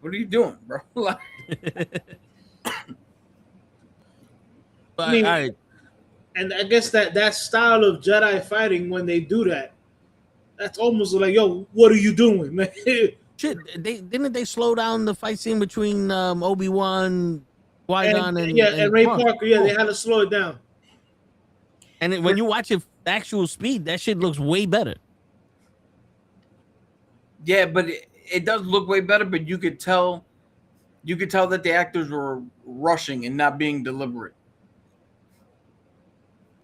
[SPEAKER 3] what are you doing, bro?
[SPEAKER 1] But,
[SPEAKER 5] I mean,
[SPEAKER 1] all right.
[SPEAKER 5] And I guess that style of Jedi fighting, when they do that, that's almost like, yo, what are you doing, man?
[SPEAKER 1] Shit, didn't they slow down the fight scene between Obi-Wan, Qui-Gon, and
[SPEAKER 5] Ray Parker? Yeah, they had to slow it down.
[SPEAKER 1] And when you watch it actual speed, that shit looks way better.
[SPEAKER 3] Yeah, but it does look way better. But you could tell that the actors were rushing and not being deliberate.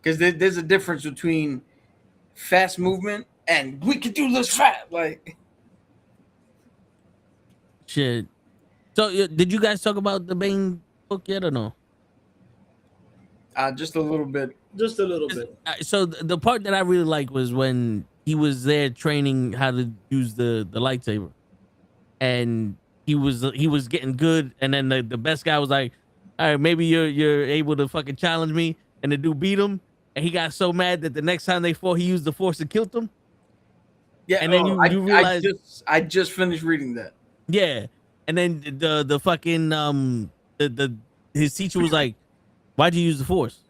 [SPEAKER 3] Because there's a difference between fast movement and we can do this fast. Like,
[SPEAKER 1] shit. So, did you guys talk about the Bane book yet or no?
[SPEAKER 3] Just a little bit.
[SPEAKER 5] Just a little bit.
[SPEAKER 1] So, the part that I really liked was when he was there training how to use the lightsaber. And he was getting good. And then the best guy was like, all right, maybe you're able to fucking challenge me. And the dude beat him. And he got so mad that the next time they fought, he used the Force and killed them.
[SPEAKER 3] Yeah,
[SPEAKER 1] and then you realize
[SPEAKER 3] I just finished reading that.
[SPEAKER 1] Yeah, and then the fucking his teacher was like, "Why'd you use the Force?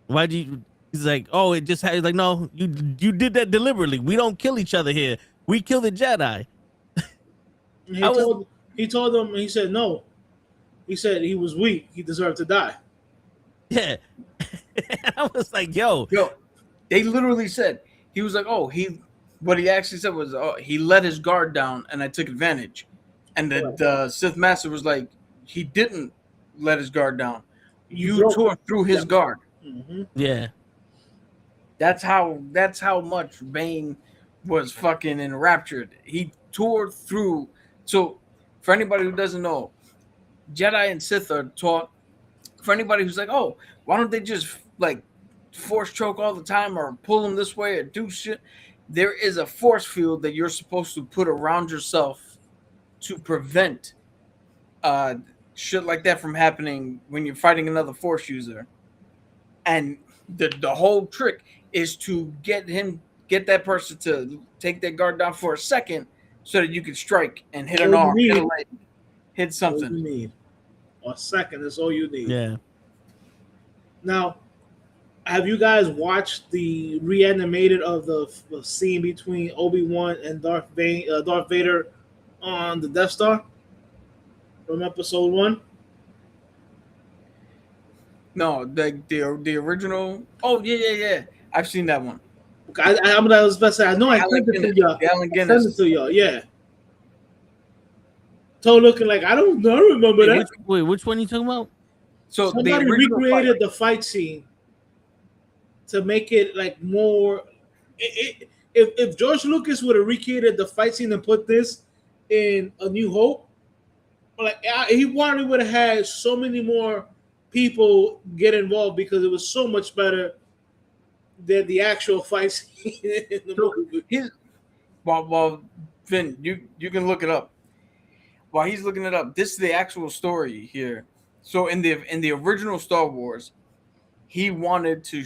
[SPEAKER 1] Why'd you?" He's like, "Oh, it just had." He's like, "No, you did that deliberately. We don't kill each other here. We kill the Jedi."
[SPEAKER 5] He told him. He said no. He said he was weak. He deserved to die.
[SPEAKER 1] Yeah. I was like, yo,
[SPEAKER 3] they literally said, he was like, oh, he what he actually said was, he let his guard down, and I took advantage. And the Sith Master was like, he didn't let his guard down. You tore through his guard.
[SPEAKER 5] Mm-hmm.
[SPEAKER 1] Yeah.
[SPEAKER 3] That's how much Bane was fucking enraptured. He tore through. So, for anybody who doesn't know, Jedi and Sith are taught. For anybody who's like, oh, why don't they just like force choke all the time or pull them this way or do shit? There is a force field that you're supposed to put around yourself to prevent shit like that from happening when you're fighting another force user. And the whole trick is to get that person to take their guard down for a second so that you can strike and hit an arm, hit a leg, hit something.
[SPEAKER 5] All you need. A second, that's all you need.
[SPEAKER 1] Yeah.
[SPEAKER 5] Now, have you guys watched the reanimated of the scene between Obi-Wan and Darth Vader on the Death Star from Episode 1?
[SPEAKER 3] No, the original. Oh yeah. I've seen that one.
[SPEAKER 5] I was about to say, I know I sent it to y'all. I sent it to y'all, yeah. So looking like I don't remember that.
[SPEAKER 1] Which one are you talking about?
[SPEAKER 3] So
[SPEAKER 5] somebody recreated the fight scene to make it like more. If George Lucas would have recreated the fight scene and put this in A New Hope, like he probably would have had so many more people get involved because it was so much better than the actual fight scene in the movie.
[SPEAKER 3] Well, Vin, you can look it up. While he's looking it up, this is the actual story here. So in the original Star Wars, he wanted to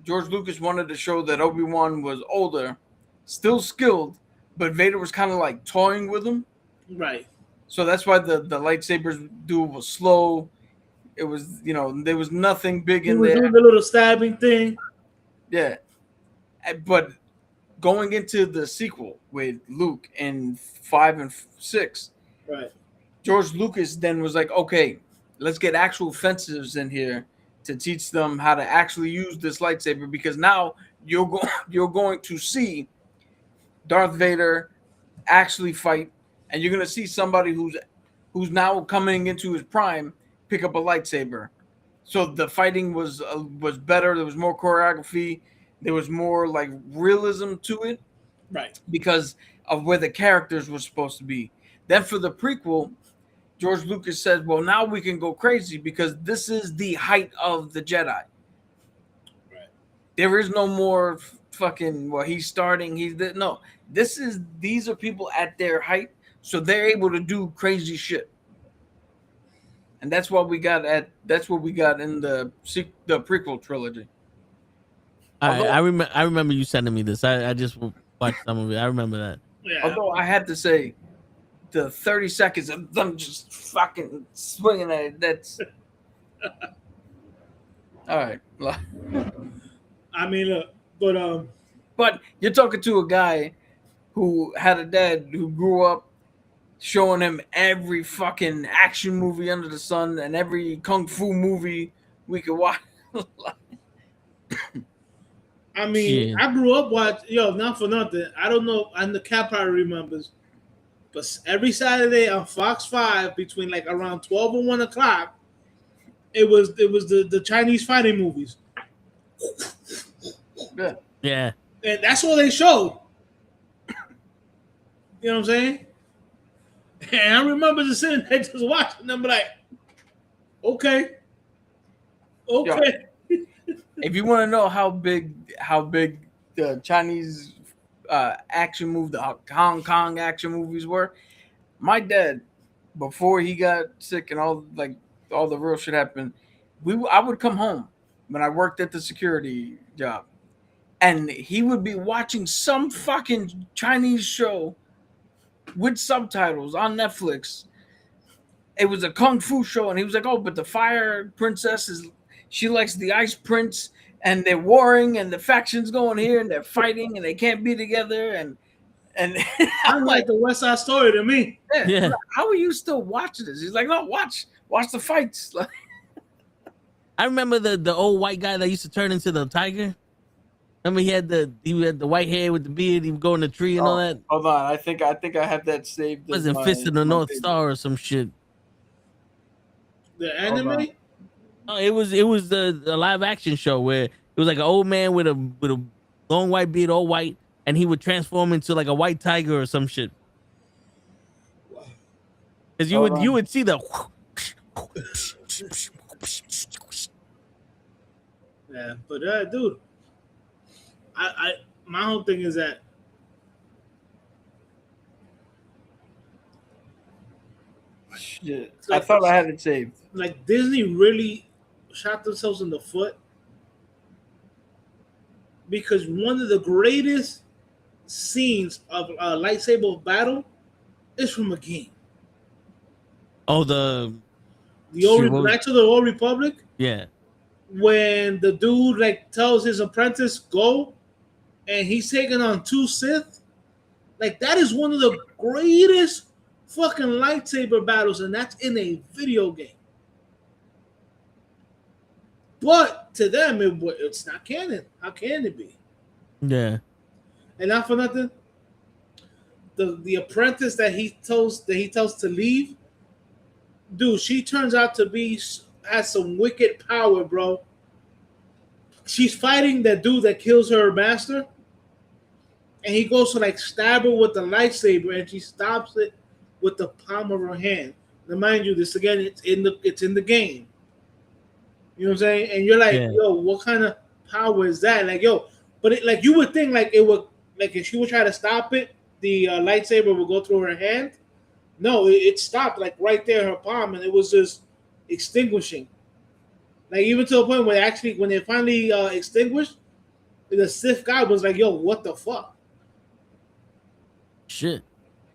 [SPEAKER 3] George Lucas wanted to show that Obi-Wan was older, still skilled, but Vader was kind of like toying with him.
[SPEAKER 5] Right.
[SPEAKER 3] So that's why the lightsabers duel was slow. It was, there was nothing big in there.
[SPEAKER 5] Doing the little stabbing thing.
[SPEAKER 3] Yeah. But going into the sequel with Luke in 5 and 6,
[SPEAKER 5] right?
[SPEAKER 3] George Lucas then was like, okay, let's get actual fencers in here to teach them how to actually use this lightsaber, because now you're going to see Darth Vader actually fight, and you're going to see somebody who's now coming into his prime pick up a lightsaber. So the fighting was better. There was more choreography. There was more like realism to it,
[SPEAKER 5] right?
[SPEAKER 3] Because of where the characters were supposed to be. Then for the prequel, George Lucas said, well, now we can go crazy because this is the height of the Jedi.
[SPEAKER 5] Right.
[SPEAKER 3] There is no more fucking, well, he's starting. No, these are people at their height. So they're able to do crazy shit. And that's what we got in the prequel trilogy.
[SPEAKER 1] I remember you sending me this. I just watched some of it. I remember that.
[SPEAKER 5] Yeah.
[SPEAKER 3] Although I had to say, the 30 seconds of them just fucking swinging at it, that's all right.
[SPEAKER 5] I mean, look,
[SPEAKER 3] but you're talking to a guy who had a dad who grew up showing him every fucking action movie under the sun and every kung fu movie we could watch.
[SPEAKER 5] I mean, I grew up watching, not for nothing. I don't know, and the Cat probably remembers, but every Saturday on Fox 5 between like around 12 and 1 o'clock, it was the Chinese fighting movies.
[SPEAKER 3] Yeah.
[SPEAKER 1] Yeah.
[SPEAKER 5] And that's all they showed. You know what I'm saying? And I remember just sitting there just watching them, like, okay.
[SPEAKER 3] If you want to know how big the Chinese action movie, the Hong Kong action movies were, my dad, before he got sick and all the real shit happened, I would come home when I worked at the security job, and he would be watching some fucking Chinese show with subtitles on Netflix. It was a kung fu show, and he was like, "Oh, but the Fire Princess she likes the Ice Prince, and they're warring, and the factions going here, and they're fighting, and they can't be together." And
[SPEAKER 5] I'm like the West Side Story to me.
[SPEAKER 3] Yeah. How are you still watching this? He's like, "No, watch the fights."
[SPEAKER 1] I remember the old white guy that used to turn into the tiger. Remember he had the white hair with the beard. He would go in the tree and all that.
[SPEAKER 3] Hold on, I think I have that saved.
[SPEAKER 1] Was it Fist of the North Star or some shit?
[SPEAKER 5] The anime?
[SPEAKER 1] Oh, it was the live action show where it was like an old man with a long white beard, all white, and he would transform into like a white tiger or some shit. Because you would see the.
[SPEAKER 5] Yeah, but dude, I my whole thing is that
[SPEAKER 3] Shit. I thought I had it saved.
[SPEAKER 5] Like Disney really shot themselves in the foot because one of the greatest scenes of a lightsaber battle is from a game.
[SPEAKER 1] Oh, the
[SPEAKER 5] Knights of the Old Republic.
[SPEAKER 1] Yeah.
[SPEAKER 5] When the dude like tells his apprentice go, and he's taking on 2 Sith, like that is one of the greatest fucking lightsaber battles, and that's in a video game. But to them, it's not canon. How can it be?
[SPEAKER 1] Yeah.
[SPEAKER 5] And not for nothing, the apprentice that he tells to leave, dude, she turns out to has some wicked power, bro. She's fighting that dude that kills her master, and he goes to like stab her with the lightsaber, and she stops it with the palm of her hand. Now, mind you, this again, it's in the game. You know what I'm saying? And you're like, yo, what kind of power is that? Like, yo, but it, like you would think like it would, like if she would try to stop it, the lightsaber would go through her hand. No, it stopped like right there, her palm, and it was just extinguishing. Like even to a point where when they finally extinguished, the Sith guy was like, "Yo, what the fuck?"
[SPEAKER 1] Shit.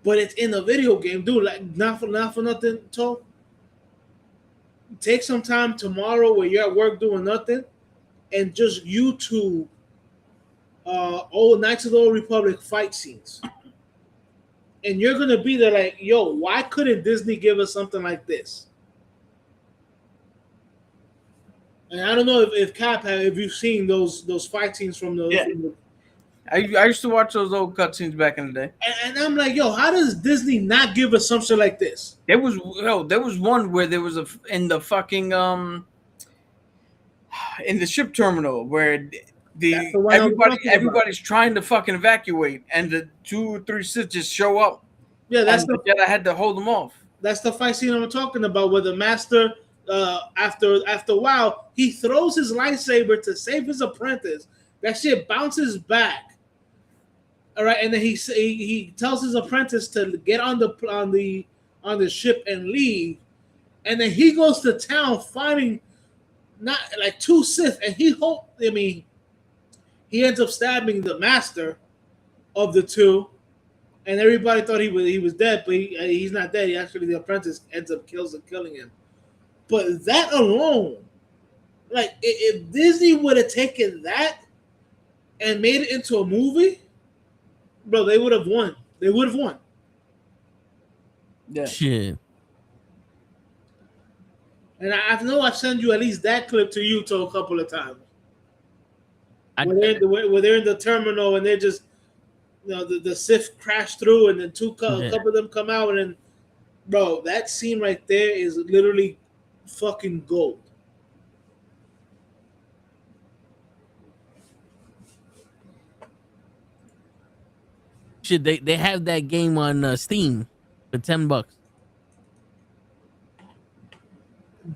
[SPEAKER 5] But it's in a video game, dude. Like not for nothing. So take some time tomorrow where you're at work doing nothing, and just YouTube old Knights of the Old Republic fight scenes. And you're gonna be there like, yo, why couldn't Disney give us something like this? And I don't know if Cap have you seen those fight scenes from the.
[SPEAKER 3] Yeah. I used to watch those old cutscenes back in the day.
[SPEAKER 5] And I'm like, yo, how does Disney not give us something like this?
[SPEAKER 3] There was one where there was in the fucking in the ship terminal where everybody's trying to fucking evacuate, and the 2 or 3 Sith just show up.
[SPEAKER 5] Yeah, that's
[SPEAKER 3] the Jedi had to hold them off.
[SPEAKER 5] That's the fight scene I'm talking about, where the master, after a while, he throws his lightsaber to save his apprentice. That shit bounces back. All right, and then he tells his apprentice to get on the ship and leave, and then he goes to town fighting not like 2 Sith, and he ends up stabbing the master of the 2, and everybody thought he was dead, but he's not dead. The apprentice ends up killing him. But that alone, like if Disney would have taken that and made it into a movie, bro, they would have won. They would have won.
[SPEAKER 3] Yeah.
[SPEAKER 1] Shit.
[SPEAKER 5] And I know I've sent you at least that clip to you a couple of times. Where they're in the terminal and they're just, the Sith crash through, and then a couple of them come out, and then, bro, that scene right there is literally fucking gold.
[SPEAKER 1] Shit, they have that game on Steam for $10.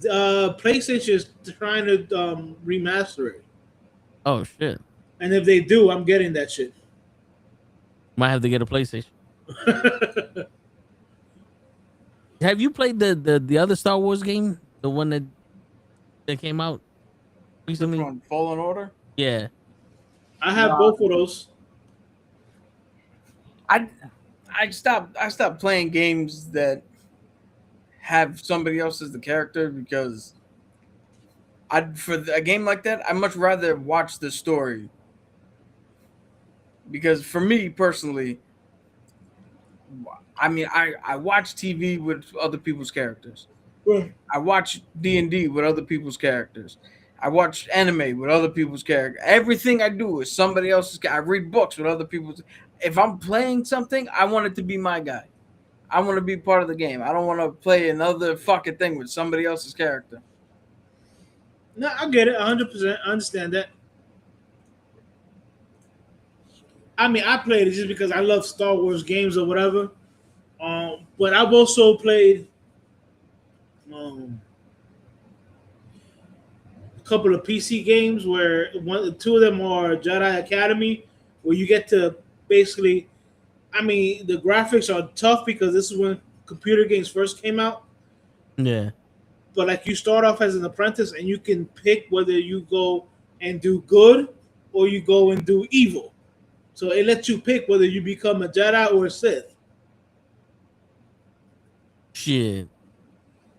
[SPEAKER 5] PlayStation is trying to remaster it.
[SPEAKER 1] Oh shit!
[SPEAKER 5] And if they do, I'm getting that shit.
[SPEAKER 1] Might have to get a PlayStation. Have you played the other Star Wars game, the one that came out recently?
[SPEAKER 3] Fallen Order.
[SPEAKER 1] Yeah,
[SPEAKER 5] I have both of those.
[SPEAKER 3] I stopped playing games that have somebody else as the character, because for a game like that, I'd much rather watch the story. Because for me personally, I mean, I watch TV with other people's characters.
[SPEAKER 5] Right.
[SPEAKER 3] I watch D&D with other people's characters. I watch anime with other people's character. Everything I do is somebody else's. I read books with other people's. If I'm playing something, I want it to be my guy. I want to be part of the game. I don't want to play another fucking thing with somebody else's character.
[SPEAKER 5] No, I get it 100%. I understand that. I mean, I played it just because I love Star Wars games or whatever. But I've also played a couple of PC games where two of them are Jedi Academy, where you get to basically, I mean, the graphics are tough because this is when computer games first came out.
[SPEAKER 1] Yeah.
[SPEAKER 5] But like you start off as an apprentice and you can pick whether you go and do good or you go and do evil. So it lets you pick whether you become a Jedi or a Sith.
[SPEAKER 1] Shit.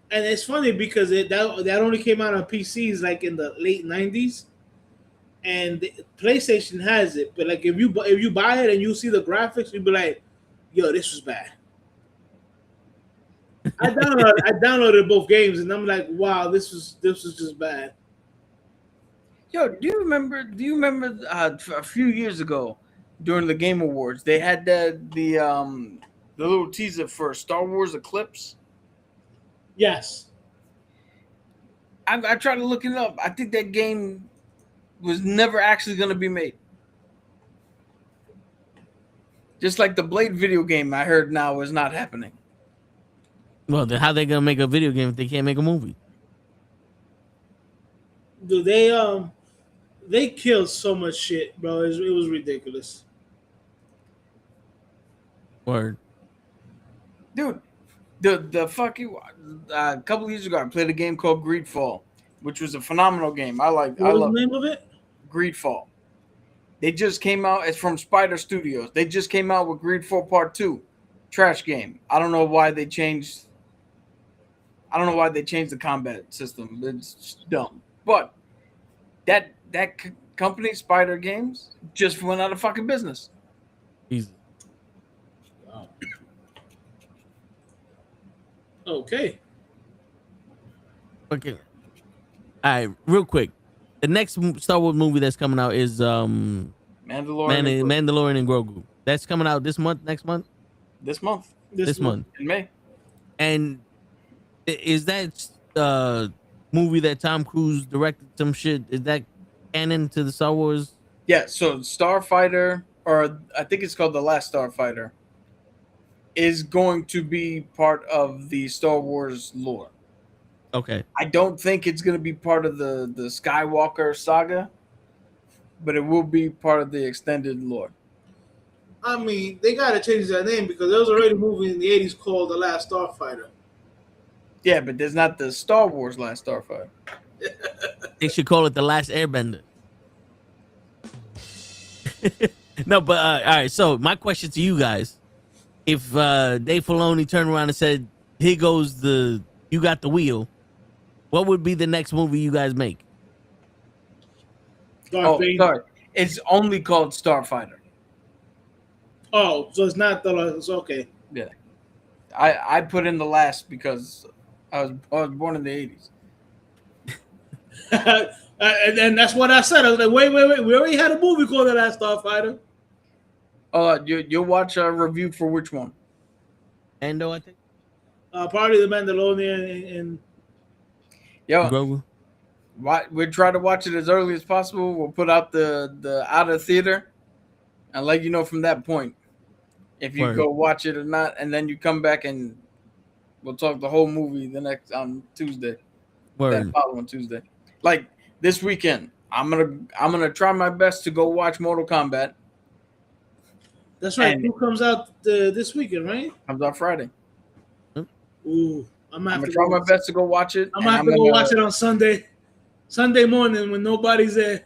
[SPEAKER 5] And it's funny because that only came out on PCs like in the late 90s. And PlayStation has it. But like if you buy it and you see the graphics, you'll be like, yo, this was bad. I downloaded both games and I'm like, wow, this was just bad.
[SPEAKER 3] Yo, do you remember a few years ago during the Game Awards, they had the little teaser for Star Wars Eclipse?
[SPEAKER 5] Yes.
[SPEAKER 3] I tried to look it up. I think that game was never actually going to be made. Just like the Blade video game I heard now is not happening.
[SPEAKER 1] Well, then how they gonna make a video game if they can't make a movie?
[SPEAKER 5] Dude, they killed so much shit, bro. It was ridiculous.
[SPEAKER 1] Word.
[SPEAKER 3] Dude, the fucking a couple of years ago I played a game called Greedfall, which was a phenomenal game. I love
[SPEAKER 5] the name of it?
[SPEAKER 3] Greedfall. They just came out. It's from Spider Studios. They just came out with Greedfall Part 2. Trash game. I don't know why they changed the combat system. It's dumb. But that company, Spider Games, just went out of fucking business.
[SPEAKER 1] Easy.
[SPEAKER 5] Wow. Okay.
[SPEAKER 1] Okay. All right, real quick. The next Star Wars movie that's coming out is
[SPEAKER 3] Mandalorian
[SPEAKER 1] and Grogu. That's coming out this month, next month?
[SPEAKER 3] This month.
[SPEAKER 1] This month.
[SPEAKER 3] In May.
[SPEAKER 1] And is that movie that Tom Cruise directed some shit? Is that canon to the Star Wars?
[SPEAKER 3] Yeah, so Starfighter, or I think it's called The Last Starfighter, is going to be part of the Star Wars lore.
[SPEAKER 1] Okay.
[SPEAKER 3] I don't think it's going to be part of the Skywalker saga, but it will be part of the extended lore.
[SPEAKER 5] I mean, they got to change that name because there was already a movie in the 80s called The Last Starfighter.
[SPEAKER 3] Yeah, but there's not the Star Wars Last Starfighter.
[SPEAKER 1] They should call it The Last Airbender. No, but all right. So my question to you guys: if Dave Filoni turned around and said, "Here goes you got the wheel," what would be the next movie you guys make?
[SPEAKER 3] Sorry, it's only called Starfighter.
[SPEAKER 5] Oh, so it's not it's okay.
[SPEAKER 3] Yeah, I put in the last because I was born in the 80s.
[SPEAKER 5] And that's what I said. I was like, wait. We already had a movie called The Last Starfighter.
[SPEAKER 3] You'll watch a review for which one?
[SPEAKER 1] Ando, I think.
[SPEAKER 5] Probably The Mandalorian and
[SPEAKER 1] Grogu.
[SPEAKER 3] We'll try to watch it as early as possible. We'll put out the out of theater and let you know from that point if you go watch it or not, and then you come back and we'll talk the whole movie on Tuesday. That following Tuesday. Like this weekend, I'm gonna try my best to go watch Mortal Kombat.
[SPEAKER 5] That's right. Who comes out this weekend, right?
[SPEAKER 3] Comes out Friday.
[SPEAKER 5] Ooh, I'm gonna
[SPEAKER 3] try my best to go watch it.
[SPEAKER 5] I'm gonna have to go watch it on Sunday morning when nobody's there.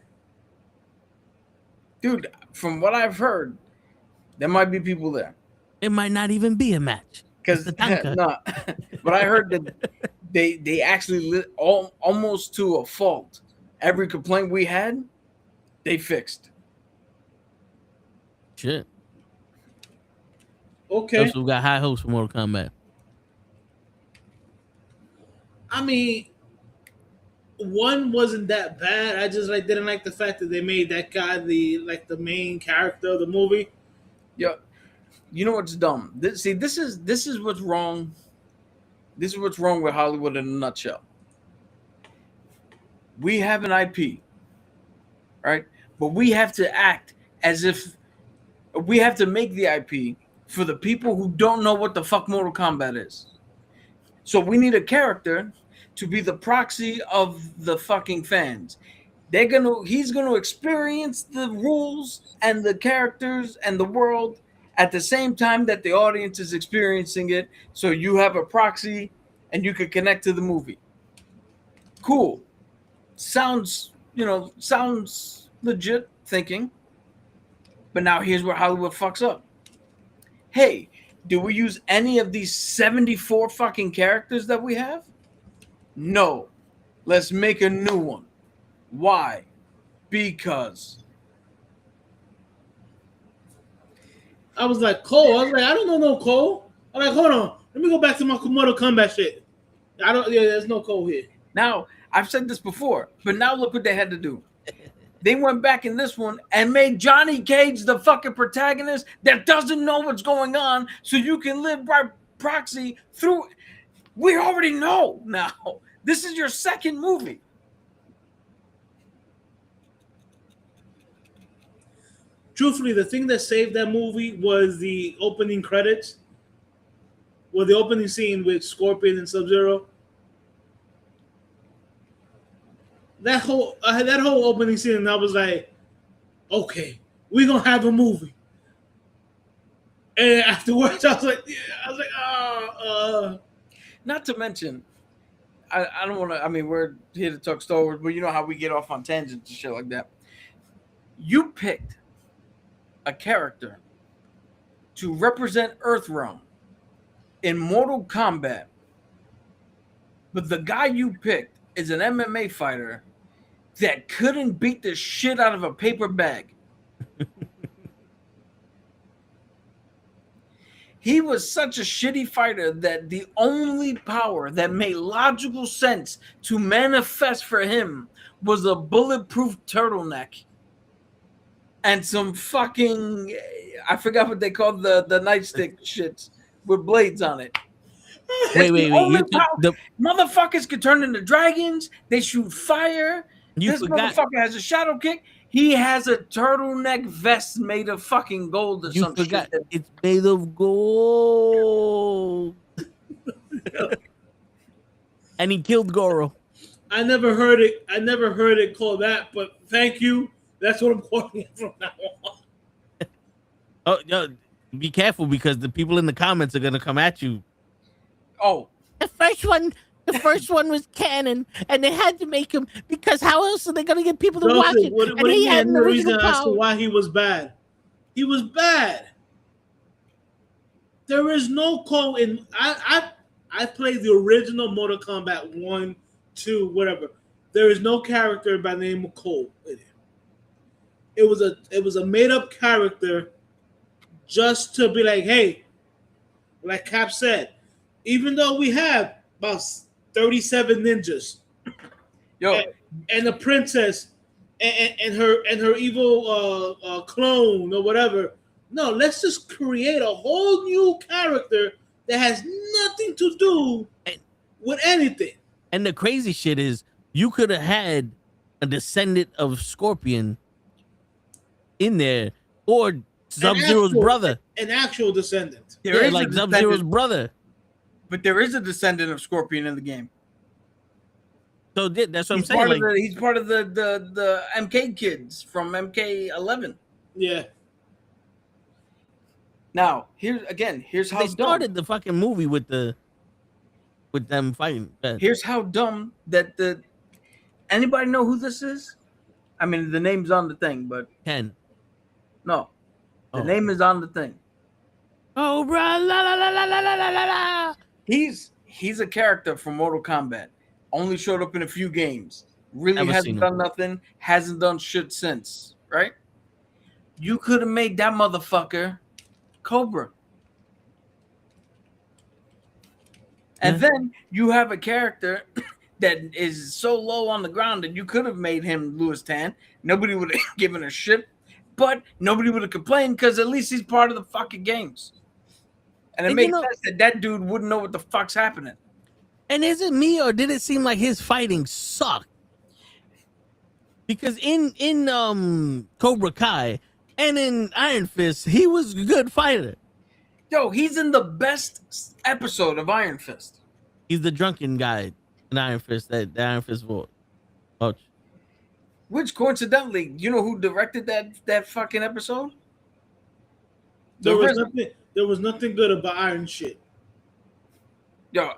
[SPEAKER 3] Dude, from what I've heard, there might be people there.
[SPEAKER 1] It might not even be a match.
[SPEAKER 3] Because but I heard that they actually almost to a fault. Every complaint we had, they fixed.
[SPEAKER 1] Shit.
[SPEAKER 5] Okay.
[SPEAKER 1] So we got high hopes for Mortal Kombat.
[SPEAKER 5] I mean, 1 wasn't that bad. I just didn't like the fact that they made that guy the main character of the movie.
[SPEAKER 3] Yeah, you know what's dumb? This is what's wrong. This is what's wrong with Hollywood in a nutshell. We have an IP, right? But we have to act as if we have to make the IP for the people who don't know what the fuck Mortal Kombat is. So we need a character to be the proxy of the fucking fans. He's gonna experience the rules and the characters and the world at the same time that the audience is experiencing it. So you have a proxy and you can connect to the movie. Cool. Sounds legit thinking. But now here's where Hollywood fucks up. Hey, do we use any of these 74 fucking characters that we have? No. Let's make a new one. Why? Because.
[SPEAKER 5] I was like, Cole. I was like, I don't know no Cole. I'm like, hold on. Let me go back to my Mortal Kombat shit. There's no Cole here.
[SPEAKER 3] Now, I've said this before, but now look what they had to do. They went back in this one and made Johnny Cage the fucking protagonist that doesn't know what's going on, so you can live by proxy through. We already know now. This is your second movie.
[SPEAKER 5] Truthfully, the thing that saved that movie was the opening credits. Well, the opening scene with Scorpion and Sub-Zero. That whole opening scene, and I was like, okay, we're gonna have a movie. And afterwards, I was like,
[SPEAKER 3] Not to mention, I don't want to. I mean, we're here to talk Star Wars, but you know how we get off on tangents and shit like that. You picked a character to represent Earthrealm in Mortal Kombat, but the guy you picked is an MMA fighter that couldn't beat the shit out of a paper bag. He was such a shitty fighter that the only power that made logical sense to manifest for him was a bulletproof turtleneck and some fucking, I forgot what they called the nightstick shits with blades on it.
[SPEAKER 1] Wait.
[SPEAKER 3] Motherfuckers can turn into dragons. They shoot fire. This motherfucker has a shadow kick. He has a turtleneck vest made of fucking gold or something. You forgot
[SPEAKER 1] it's made of gold. And he killed Goro.
[SPEAKER 5] I never heard it called that, but thank you. That's what I'm calling it from now on.
[SPEAKER 1] Oh, no, be careful because the people in the comments are gonna come at you.
[SPEAKER 3] Oh,
[SPEAKER 1] the first one was canon, and they had to make him because how else are they gonna get people to watch it?
[SPEAKER 5] And he had no reason as to why he was bad. He was bad. There is no Cole in. I played the original Mortal Kombat 1, 2, whatever. There is no character by the name of Cole in it. It was a made up character just to be like, hey, like Cap said, even though we have about 37 ninjas, and the princess and her evil clone or whatever. No, let's just create a whole new character that has nothing to do with anything.
[SPEAKER 1] And the crazy shit is, you could have had a descendant of Scorpion in there, or Sub-Zero's brother,
[SPEAKER 5] an actual descendant.
[SPEAKER 1] Like Sub-Zero's brother.
[SPEAKER 3] But there is a descendant of Scorpion in the game.
[SPEAKER 1] So that's what I'm saying.
[SPEAKER 3] He's part of the MK kids from MK11.
[SPEAKER 5] Yeah.
[SPEAKER 3] Now, here's how
[SPEAKER 1] they started the fucking movie with them fighting.
[SPEAKER 3] Here's how dumb that anybody know who this is? I mean, the name's on the thing, but
[SPEAKER 1] Ken.
[SPEAKER 3] No, the name is on the thing.
[SPEAKER 1] Oh, bro, la la la la la la la la.
[SPEAKER 3] He's a character from Mortal Kombat. Only showed up in a few games. Really hasn't done nothing. Hasn't done shit since. Right? You could have made that motherfucker Cobra. And then you have a character that is so low on the ground that you could have made him Louis Tan. Nobody would have given a shit, but nobody would have complained because at least he's part of the fucking games. And it makes sense that that dude wouldn't know what the fuck's happening.
[SPEAKER 1] And is it me, or did it seem like his fighting sucked? Because in Cobra Kai and in Iron Fist, he was a good fighter.
[SPEAKER 3] Yo, he's in the best episode of Iron Fist.
[SPEAKER 1] He's the drunken guy in Iron Fist, the Iron Fist vote.
[SPEAKER 3] Which, coincidentally, you know who directed that fucking episode?
[SPEAKER 5] There was nothing good about Iron shit.
[SPEAKER 3] Yo,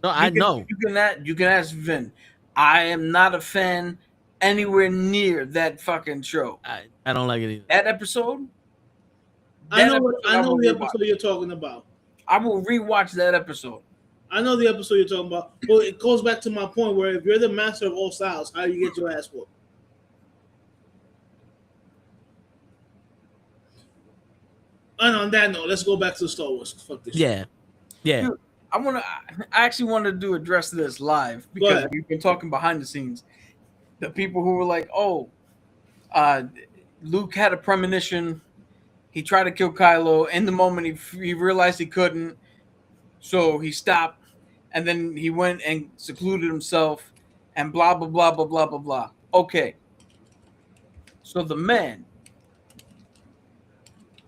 [SPEAKER 1] no, I know.
[SPEAKER 3] You can ask Vin. I am not a fan anywhere near that fucking show.
[SPEAKER 1] I don't like it either.
[SPEAKER 3] That episode.
[SPEAKER 5] I know the episode you're talking about.
[SPEAKER 3] I will rewatch that episode.
[SPEAKER 5] I know the episode you're talking about. Well, it goes back to my point where if you're the master of all styles, how do you get your ass whooped? And on that note, let's go back to Star Wars. Fuck this shit.
[SPEAKER 1] Yeah.
[SPEAKER 3] Dude, I actually wanted to address this live because we've been talking behind the scenes. The people who were like, "Oh, Luke had a premonition. He tried to kill Kylo. In the moment, he realized he couldn't, so he stopped, and then he went and secluded himself, and blah blah blah blah blah blah blah." Okay, so the man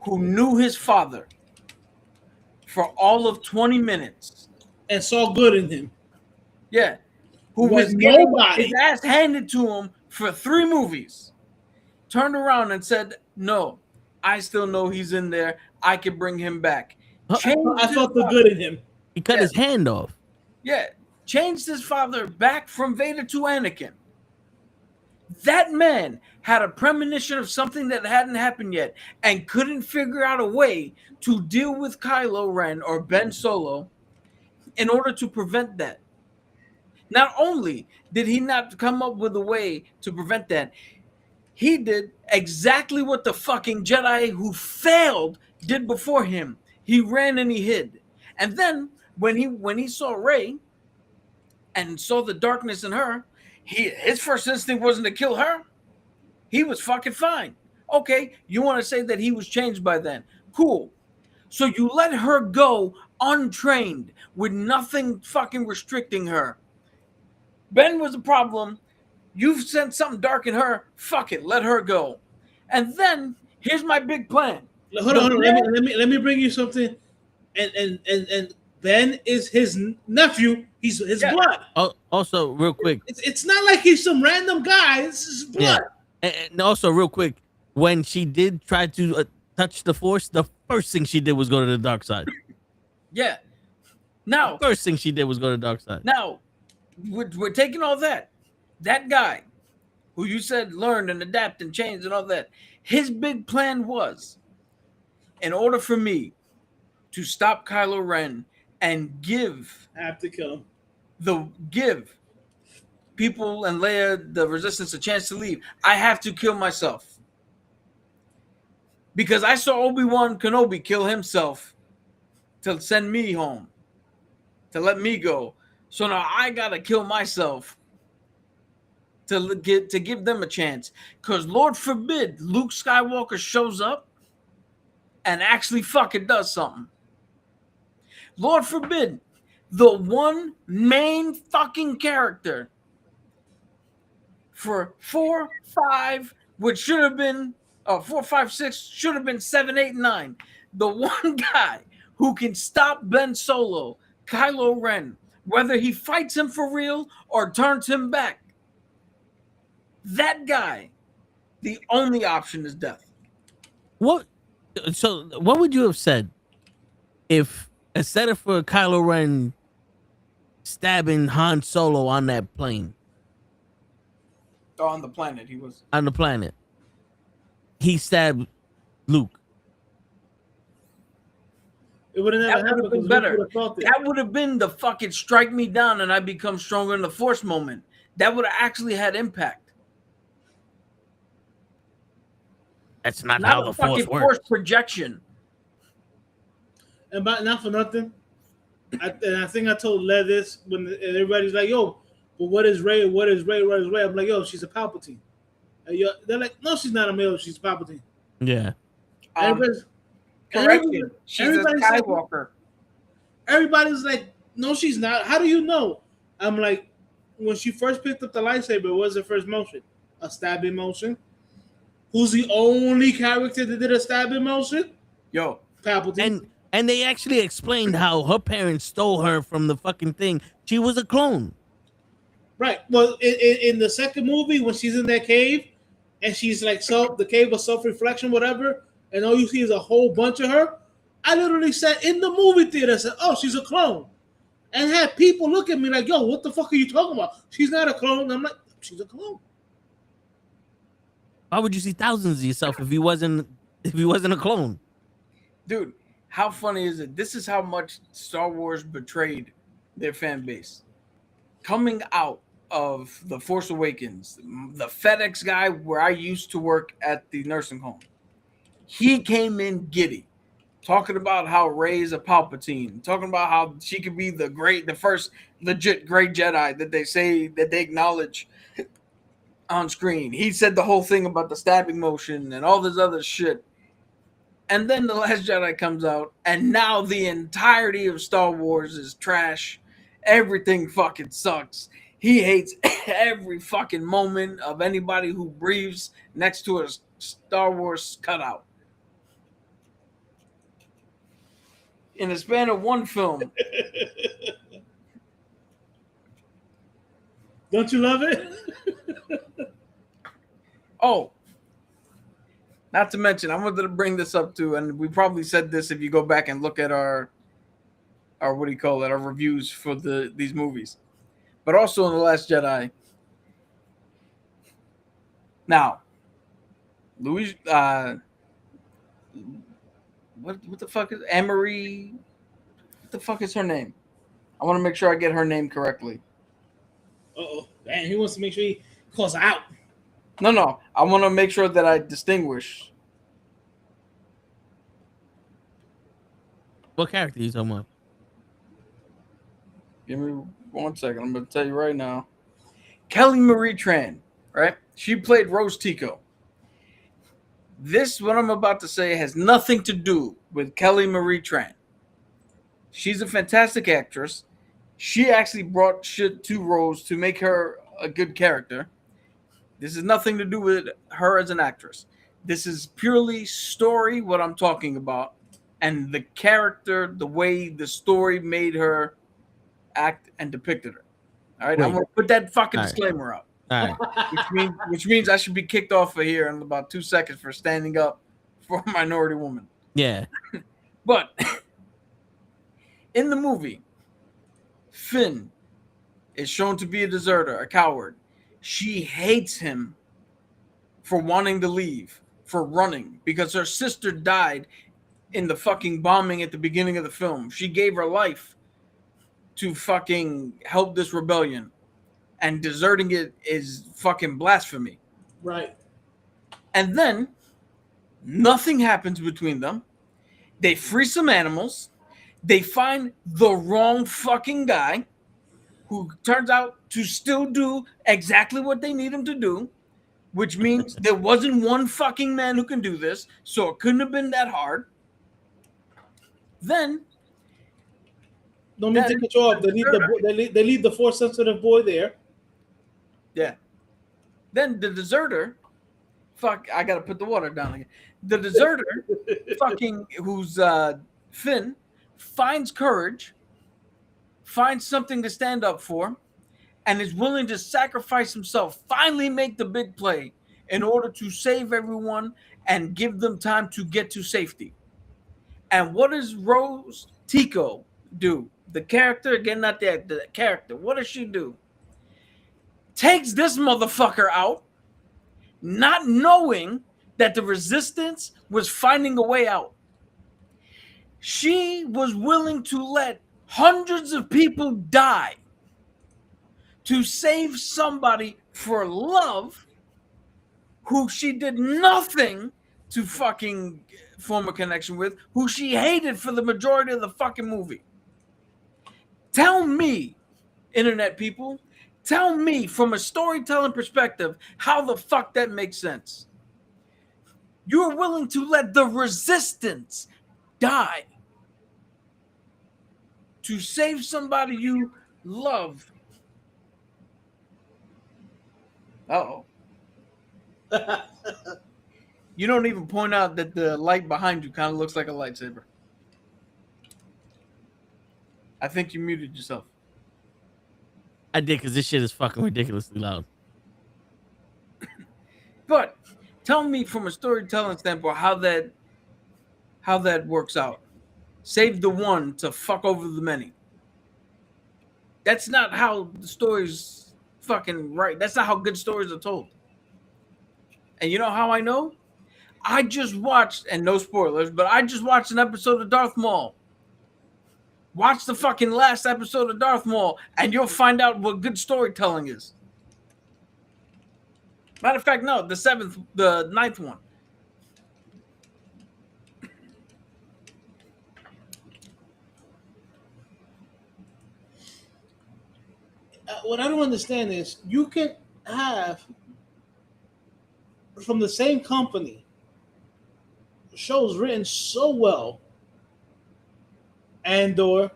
[SPEAKER 3] who knew his father for all of 20 minutes
[SPEAKER 5] and saw good in him.
[SPEAKER 3] Yeah. Who was
[SPEAKER 5] nobody.
[SPEAKER 3] His ass handed to him for 3 movies. Turned around and said, "No, I still know he's in there. I can bring him back."
[SPEAKER 5] I felt the good in him.
[SPEAKER 1] He cut his hand off.
[SPEAKER 3] Yeah. Changed his father back from Vader to Anakin. That man had a premonition of something that hadn't happened yet and couldn't figure out a way to deal with Kylo Ren or Ben Solo in order to prevent that. Not only did he not come up with a way to prevent that, he did exactly what the fucking Jedi who failed did before him. He ran and he hid. And then when he saw Rey and saw the darkness in her, his first instinct wasn't to kill her. He was fucking fine. Okay, you want to say that he was changed by then. Cool. So you let her go untrained with nothing fucking restricting her. Ben was a problem. You've sent something dark in her. Fuck it, let her go. And then here's my big plan.
[SPEAKER 5] Hold on. Let me bring you something. And Ben is his nephew. He's his blood.
[SPEAKER 1] Oh, also, real quick,
[SPEAKER 5] it's not like he's some random guy. It's his blood.
[SPEAKER 1] Yeah. And also, real quick, when she did try to touch the Force, the first thing she did was go to the dark side.
[SPEAKER 3] Yeah. Now,
[SPEAKER 1] the first thing she did was go to the dark side.
[SPEAKER 3] Now, we're taking all that. That guy who you said learned and adapt and changed and all that. His big plan was, in order for me to stop Kylo Ren and
[SPEAKER 5] I have to kill him.
[SPEAKER 3] Give people and Leia the Resistance a chance to leave, I have to kill myself. Because I saw Obi-Wan Kenobi kill himself to send me home, to let me go. So now I gotta kill myself to give them a chance. Because Lord forbid Luke Skywalker shows up and actually fucking does something. Lord forbid the one main fucking character for 4, 5, which should have been 4, 5, 6, should have been 7, 8, 9. The one guy who can stop Ben Solo, Kylo Ren, whether he fights him for real or turns him back. That guy, the only option is death.
[SPEAKER 1] What would you have said if instead of for Kylo Ren stabbing Han Solo on that plane?
[SPEAKER 3] On the planet, he was.
[SPEAKER 1] On the planet. He stabbed Luke.
[SPEAKER 5] It would have never happened.
[SPEAKER 3] Been better. That would have been the fucking strike me down and I become stronger in the Force moment. That would have actually had impact.
[SPEAKER 1] That's not how the Force works.
[SPEAKER 3] Force projection.
[SPEAKER 5] And not for nothing. I think I told Les this when everybody's like, "Yo, but what is Rey? What is Rey? What is Rey? I'm like, yo, she's a Palpatine. They're like, no, she's not a male. She's Palpatine.
[SPEAKER 1] Yeah.
[SPEAKER 3] Correction. She's a Skywalker.
[SPEAKER 5] Everybody's like, no, she's not. How do you know? I'm like, when she first picked up the lightsaber, what was her first motion? A stabbing motion. Who's the only character that did a stabbing motion?
[SPEAKER 3] Yo,
[SPEAKER 5] Palpatine.
[SPEAKER 1] And they actually explained how her parents stole her from the fucking thing. She was a clone.
[SPEAKER 5] Right. Well, in the second movie, when she's in that cave, and she's like, the cave of self-reflection, whatever, and all you see is a whole bunch of her, I literally sat in the movie theater and said, oh, she's a clone. And had people look at me like, yo, what the fuck are you talking about? She's not a clone. And I'm like, she's a clone.
[SPEAKER 1] Why would you see thousands of yourself if he wasn't a clone?
[SPEAKER 3] Dude, how funny is it? This is how much Star Wars betrayed their fan base. Coming out of The Force Awakens, the FedEx guy where I used to work at the nursing home, he came in giddy, talking about how Rey's a Palpatine, talking about how she could be the first legit great Jedi that they say that they acknowledge on screen. He said the whole thing about the stabbing motion and all this other shit. And then The Last Jedi comes out, and now the entirety of Star Wars is trash. Everything fucking sucks. He hates every fucking moment of anybody who breathes next to a Star Wars cutout. In the span of one film.
[SPEAKER 5] Don't you love it?
[SPEAKER 3] Oh, not to mention, I wanted to bring this up too, and we probably said this if you go back and look at our what do you call it, our reviews for these movies. But also in The Last Jedi. Now, Louis, what the fuck is Anne-Marie? What the fuck is her name? I want to make sure I get her name correctly.
[SPEAKER 5] Uh-oh. Man, he wants to make sure he calls her out.
[SPEAKER 3] No. I want to make sure that I distinguish.
[SPEAKER 1] What character are you talking about?
[SPEAKER 3] Give me 1 second. I'm going to tell you right now. Kelly Marie Tran, right? She played Rose Tico. This, what I'm about to say, has nothing to do with Kelly Marie Tran. She's a fantastic actress. She actually brought shit to Rose to make her a good character. This has nothing to do with her as an actress. This is purely story, what I'm talking about, and the character, the way the story made her act and depicted her. All right, I'm going to put that fucking disclaimer out.
[SPEAKER 1] All right.
[SPEAKER 3] Which means I should be kicked off of here in about 2 seconds for standing up for a minority woman.
[SPEAKER 1] Yeah.
[SPEAKER 3] But in the movie, Finn is shown to be a deserter, a coward. She hates him for wanting to leave, for running, because her sister died in the fucking bombing at the beginning of the film. She gave her life to fucking help this rebellion, and deserting it is fucking blasphemy.
[SPEAKER 5] Right.
[SPEAKER 3] And then nothing happens between them. They free some animals. They find the wrong fucking guy who turns out to still do exactly what they need him to do, which means there wasn't one fucking man who can do this, so it couldn't have been that hard. Then
[SPEAKER 5] don't mean to cut you off. They leave the force sensitive boy there.
[SPEAKER 3] Yeah. Then the deserter, I gotta put the water down again. The deserter, fucking, who's Finn, finds courage, finds something to stand up for, and is willing to sacrifice himself, finally make the big play in order to save everyone and give them time to get to safety. And what does Rose Tico do? The character, again, not the character. What does she do? Takes this motherfucker out, not knowing that the resistance was finding a way out. She was willing to let hundreds of people die to save somebody for love who she did nothing to fucking form a connection with, who she hated for the majority of the fucking movie. Tell me, internet people, Tell me from a storytelling perspective how the fuck that makes sense. You're willing to let the resistance die to save somebody you love. Uh-oh. You don't even point out that the light behind you kind of looks like a lightsaber. I think you muted yourself.
[SPEAKER 1] I did, because this shit is fucking ridiculously loud.
[SPEAKER 3] But tell me from a storytelling standpoint how that works out. Save the one to fuck over the many. That's not how the stories fucking right. That's not how good stories are told. And you know how I know? I just watched, and no spoilers, but I just watched an episode of Darth Maul. Watch the fucking last episode of Darth Maul, and you'll find out what good storytelling is. Matter of fact, no, the ninth one.
[SPEAKER 5] What I don't understand is you can have from the same company shows written so well. Andor.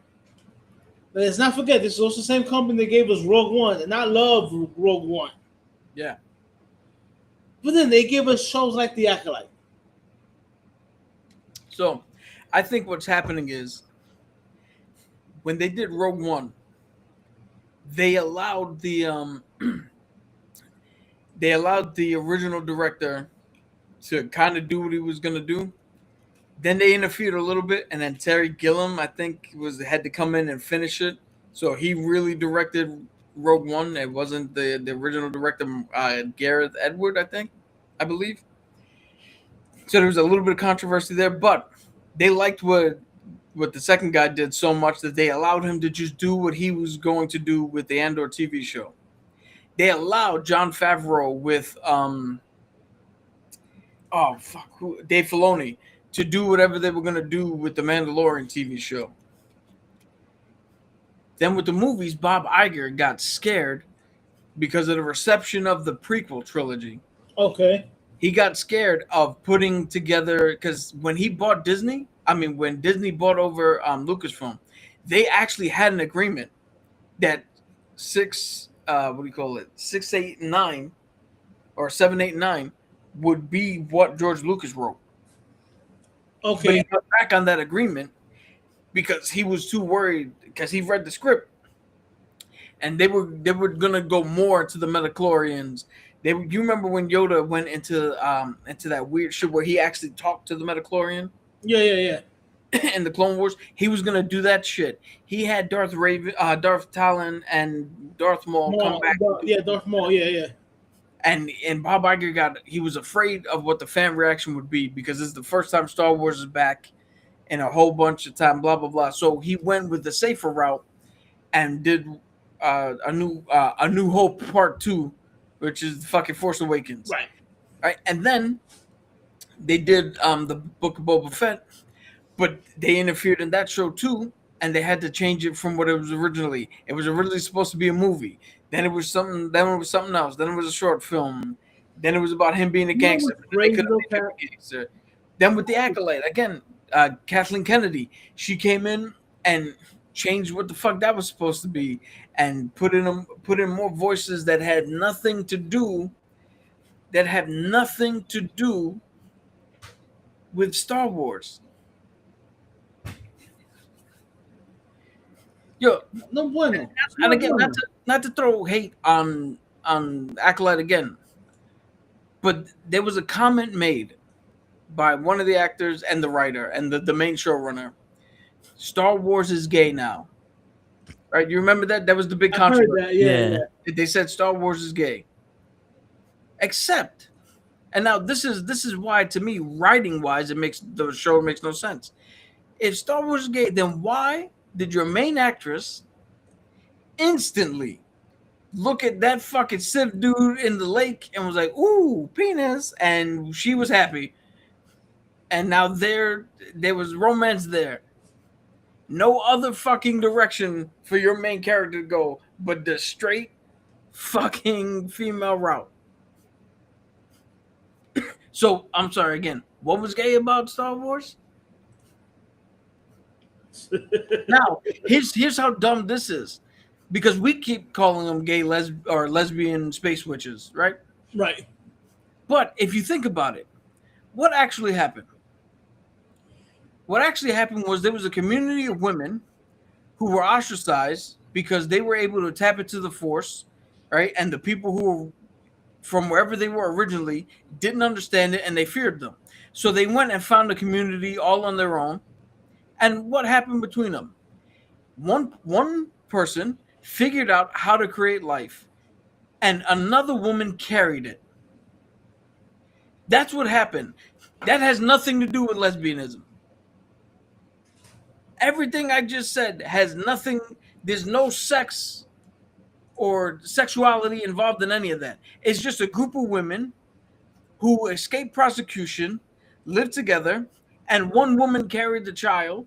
[SPEAKER 5] Let's not forget, this is also the same company that gave us Rogue One, and I love Rogue One.
[SPEAKER 3] Yeah.
[SPEAKER 5] But then they give us shows like The Acolyte.
[SPEAKER 3] So, I think what's happening is when they did Rogue One, they allowed the original director to kind of do what he was gonna do. Then they interfered a little bit, and then Terry Gilliam, I think, had to come in and finish it. So he really directed Rogue One. It wasn't the original director, Gareth Edward, I believe. So there was a little bit of controversy there, but they liked what the second guy did so much that they allowed him to just do what he was going to do with the Andor TV show. They allowed Jon Favreau with Dave Filoni to do whatever they were going to do with the Mandalorian TV show. Then with the movies, Bob Iger got scared because of the reception of the prequel trilogy.
[SPEAKER 5] Okay.
[SPEAKER 3] He got scared of putting together, because when Disney bought over Lucasfilm, they actually had an agreement that 6, 8, 9, or 7, 8, 9 would be what George Lucas wrote.
[SPEAKER 5] Okay.
[SPEAKER 3] But he got back on that agreement because he was too worried, because he read the script, and they were gonna go more into the midichlorians. You remember when Yoda went into that weird shit where he actually talked to the midichlorian?
[SPEAKER 5] Yeah.
[SPEAKER 3] In the Clone Wars, he was gonna do that shit. He had Darth Talon, and Darth Maul come back.
[SPEAKER 5] Darth Maul. Yeah.
[SPEAKER 3] And Bob Iger he was afraid of what the fan reaction would be, because this is the first time Star Wars is back in a whole bunch of time, blah, blah, blah. So he went with the safer route and did a New Hope Part 2, which is fucking Force Awakens. Right. And then they did the Book of Boba Fett, but they interfered in that show too, and they had to change it from what it was originally. It was originally supposed to be a movie. Then it was something. Then it was something else. Then it was a short film. Then it was about him being a gangster. Then with The Acolyte again, Kathleen Kennedy, she came in and changed what the fuck that was supposed to be, and put in more voices that had nothing to do with Star Wars. Yo,
[SPEAKER 5] no bueno.
[SPEAKER 3] And again, not to throw hate on Acolyte again, but there was a comment made by one of the actors and the writer and the main showrunner. Star Wars is gay now, right? You remember that? That was the big controversy.
[SPEAKER 5] Yeah.
[SPEAKER 3] They said Star Wars is gay. Except, and now this is why, to me, writing wise, the show makes no sense. If Star Wars is gay, then why did your main actress instantly look at that fucking Sith dude in the lake and was like, "Ooh, penis," and she was happy? And now there was romance there. No other fucking direction for your main character to go but the straight fucking female route. So I'm sorry again. What was gay about Star Wars? Now, here's how dumb this is, because we keep calling them gay lesbian space witches, right?
[SPEAKER 5] Right.
[SPEAKER 3] But if you think about it, what actually happened? What actually happened was there was a community of women who were ostracized because they were able to tap into the Force, right? And the people who were from wherever they were originally didn't understand it, and they feared them. So they went and found a community all on their own. And what happened between them? One person figured out how to create life, and another woman carried it. That's what happened. That has nothing to do with lesbianism. Everything I just said has nothing. There's no sex or sexuality involved in any of that. It's just a group of women who escaped prosecution, lived together, and one woman carried a child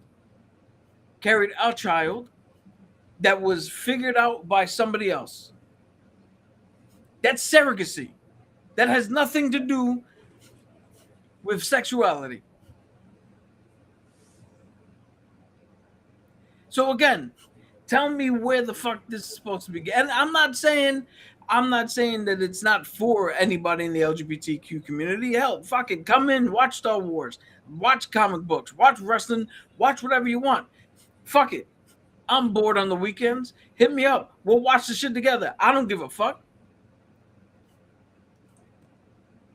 [SPEAKER 3] that was figured out by somebody else. That's surrogacy. That has nothing to do with sexuality. So again, tell me where the fuck this is supposed to be. And I'm not saying that it's not for anybody in the LGBTQ community. Hell, fucking come in, watch Star Wars, watch comic books, watch wrestling, watch whatever you want. Fuck it. I'm bored on the weekends. Hit me up. We'll watch the shit together. I don't give a fuck.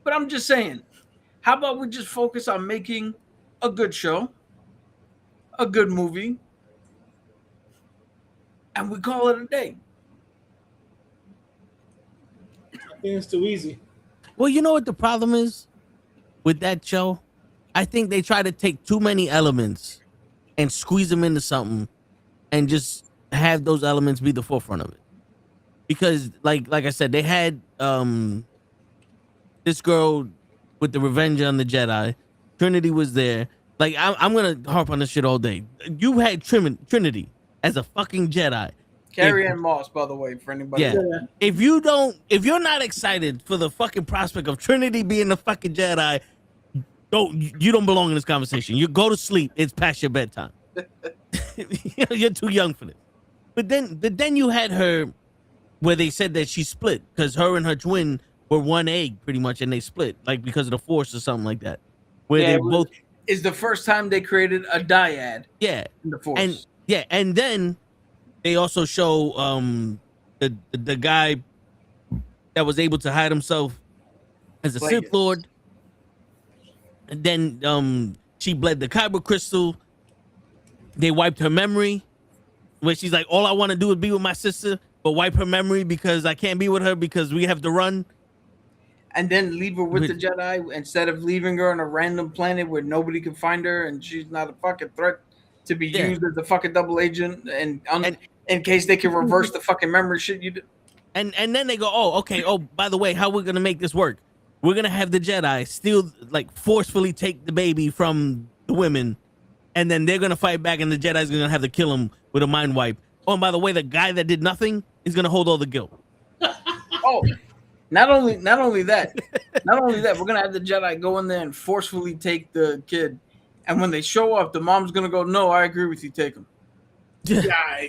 [SPEAKER 3] But I'm just saying, how about we just focus on making a good show, a good movie, and we call it a day.
[SPEAKER 5] I think it's too easy.
[SPEAKER 1] Well, you know what the problem is with that show? I think they try to take too many elements and squeeze them into something and just have those elements be the forefront of it. Because like I said, they had this girl with the Revenge on the Jedi. Trinity was there. Like I'm gonna harp on this shit all day. You had Trinity as a fucking Jedi.
[SPEAKER 3] Carrie Ann Moss, by the way, for anybody.
[SPEAKER 1] Yeah. If you're not excited for the fucking prospect of Trinity being the fucking Jedi, you don't belong in this conversation. You go to sleep. It's past your bedtime. You're too young for this. But then you had her where they said that she split because her and her twin were one egg pretty much, and they split like because of the Force or something like that. Where they both
[SPEAKER 3] is the first time they created a dyad.
[SPEAKER 1] Yeah.
[SPEAKER 3] In the Force.
[SPEAKER 1] And then they also show the guy that was able to hide himself as a Sith Lord. And then she bled the kyber crystal. They wiped her memory, where she's like, all I want to do is be with my sister, but wipe her memory because I can't be with her because we have to run.
[SPEAKER 3] And then leave her with the Jedi instead of leaving her on a random planet where nobody can find her and she's not a fucking threat to be used as a fucking double agent and in case they can reverse the fucking memory shit you did.
[SPEAKER 1] And then they go, oh, by the way, how we're going to make this work? We're going to have the Jedi still like forcefully take the baby from the women, and then they're going to fight back, and the Jedi's going to have to kill him with a mind wipe. Oh, and by the way, the guy that did nothing is going to hold all the guilt.
[SPEAKER 3] Oh, not only that, we're going to have the Jedi go in there and forcefully take the kid. And when they show up, the mom's going to go, no, I agree with you, take him.
[SPEAKER 5] Yeah.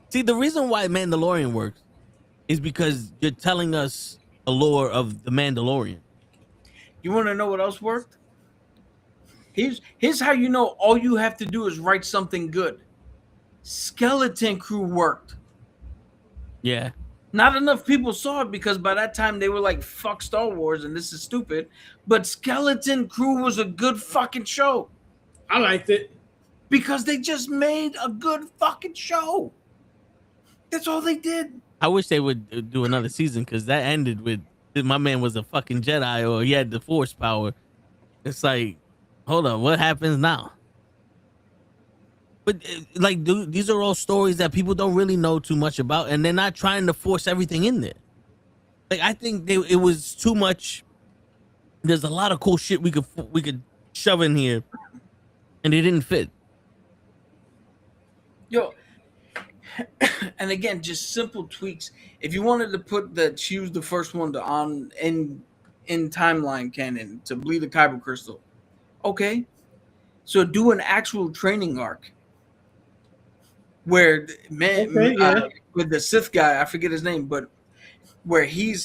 [SPEAKER 1] See, the reason why Mandalorian works is because you're telling us the lore of the Mandalorian.
[SPEAKER 3] You want to know what else worked? Here's how you know all you have to do is write something good. Skeleton Crew worked.
[SPEAKER 1] Yeah.
[SPEAKER 3] Not enough people saw it because by that time they were like, fuck Star Wars and this is stupid. But Skeleton Crew was a good fucking show.
[SPEAKER 5] I liked it.
[SPEAKER 3] Because they just made a good fucking show. That's all they did.
[SPEAKER 1] I wish they would do another season because that ended with my man was a fucking Jedi or he had the Force power. It's like, hold on, what happens now? But like, dude, these are all stories that people don't really know too much about, and they're not trying to force everything in there. Like, I think it was too much. There's a lot of cool shit we could shove in here, and it didn't fit.
[SPEAKER 3] Yo, and again, just simple tweaks. If you wanted to put that, she was the first one to on in timeline canon to bleed the kyber crystal. Okay, so do an actual training arc where with the Sith guy, I forget his name, but where he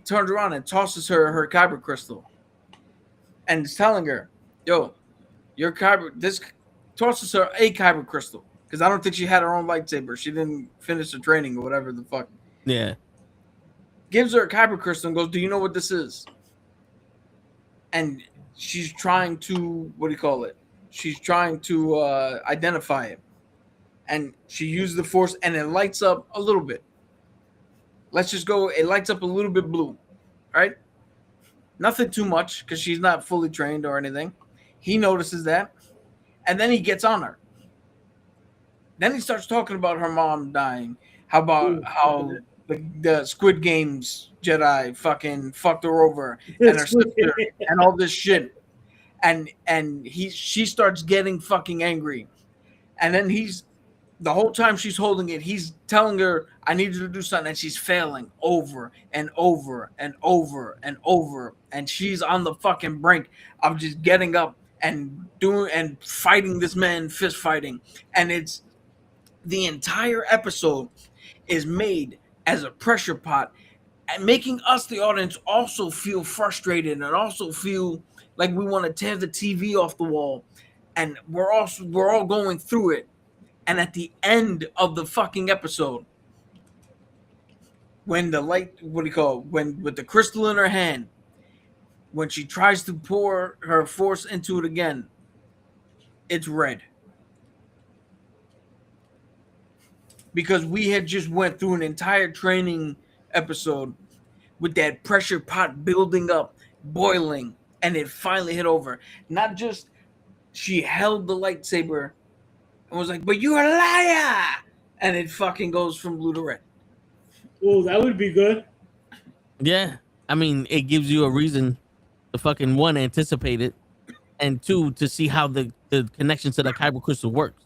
[SPEAKER 3] turns around and tosses her kyber crystal, and is telling her, "Yo, your kyber." This tosses her a kyber crystal because I don't think she had her own lightsaber. She didn't finish the training or whatever the fuck.
[SPEAKER 1] Yeah.
[SPEAKER 3] Gives her a kyber crystal and goes, "Do you know what this is?" And she's trying to She's trying to identify it, and she uses the force, and it lights up a little bit. Let's just go. It lights up a little bit blue, right? Nothing too much because she's not fully trained or anything. He notices that, and then he gets on her. Then he starts talking about her mom dying. How the Squid Games Jedi fucking fucked her over and her sister and all this shit. And she starts getting fucking angry. And then the whole time she's holding it, he's telling her, "I need you to do something," and she's failing over and over and over and over. And she's on the fucking brink of just getting up and fighting this man, fist fighting. And it's the entire episode is made as a pressure pot and making us, the audience, also feel frustrated and also feel like we want to tear the TV off the wall. And we're all going through it. And at the end of the fucking episode, when the with the crystal in her hand, when she tries to pour her force into it again, it's red. Because we had just went through an entire training episode with that pressure pot building up, boiling, and it finally hit over. Not just she held the lightsaber and was like, "But you're a liar!" And it fucking goes from blue to red.
[SPEAKER 5] Oh, that would be good.
[SPEAKER 1] Yeah. I mean, it gives you a reason to fucking, one, anticipate it, and two, to see how the connection to the kyber crystal works.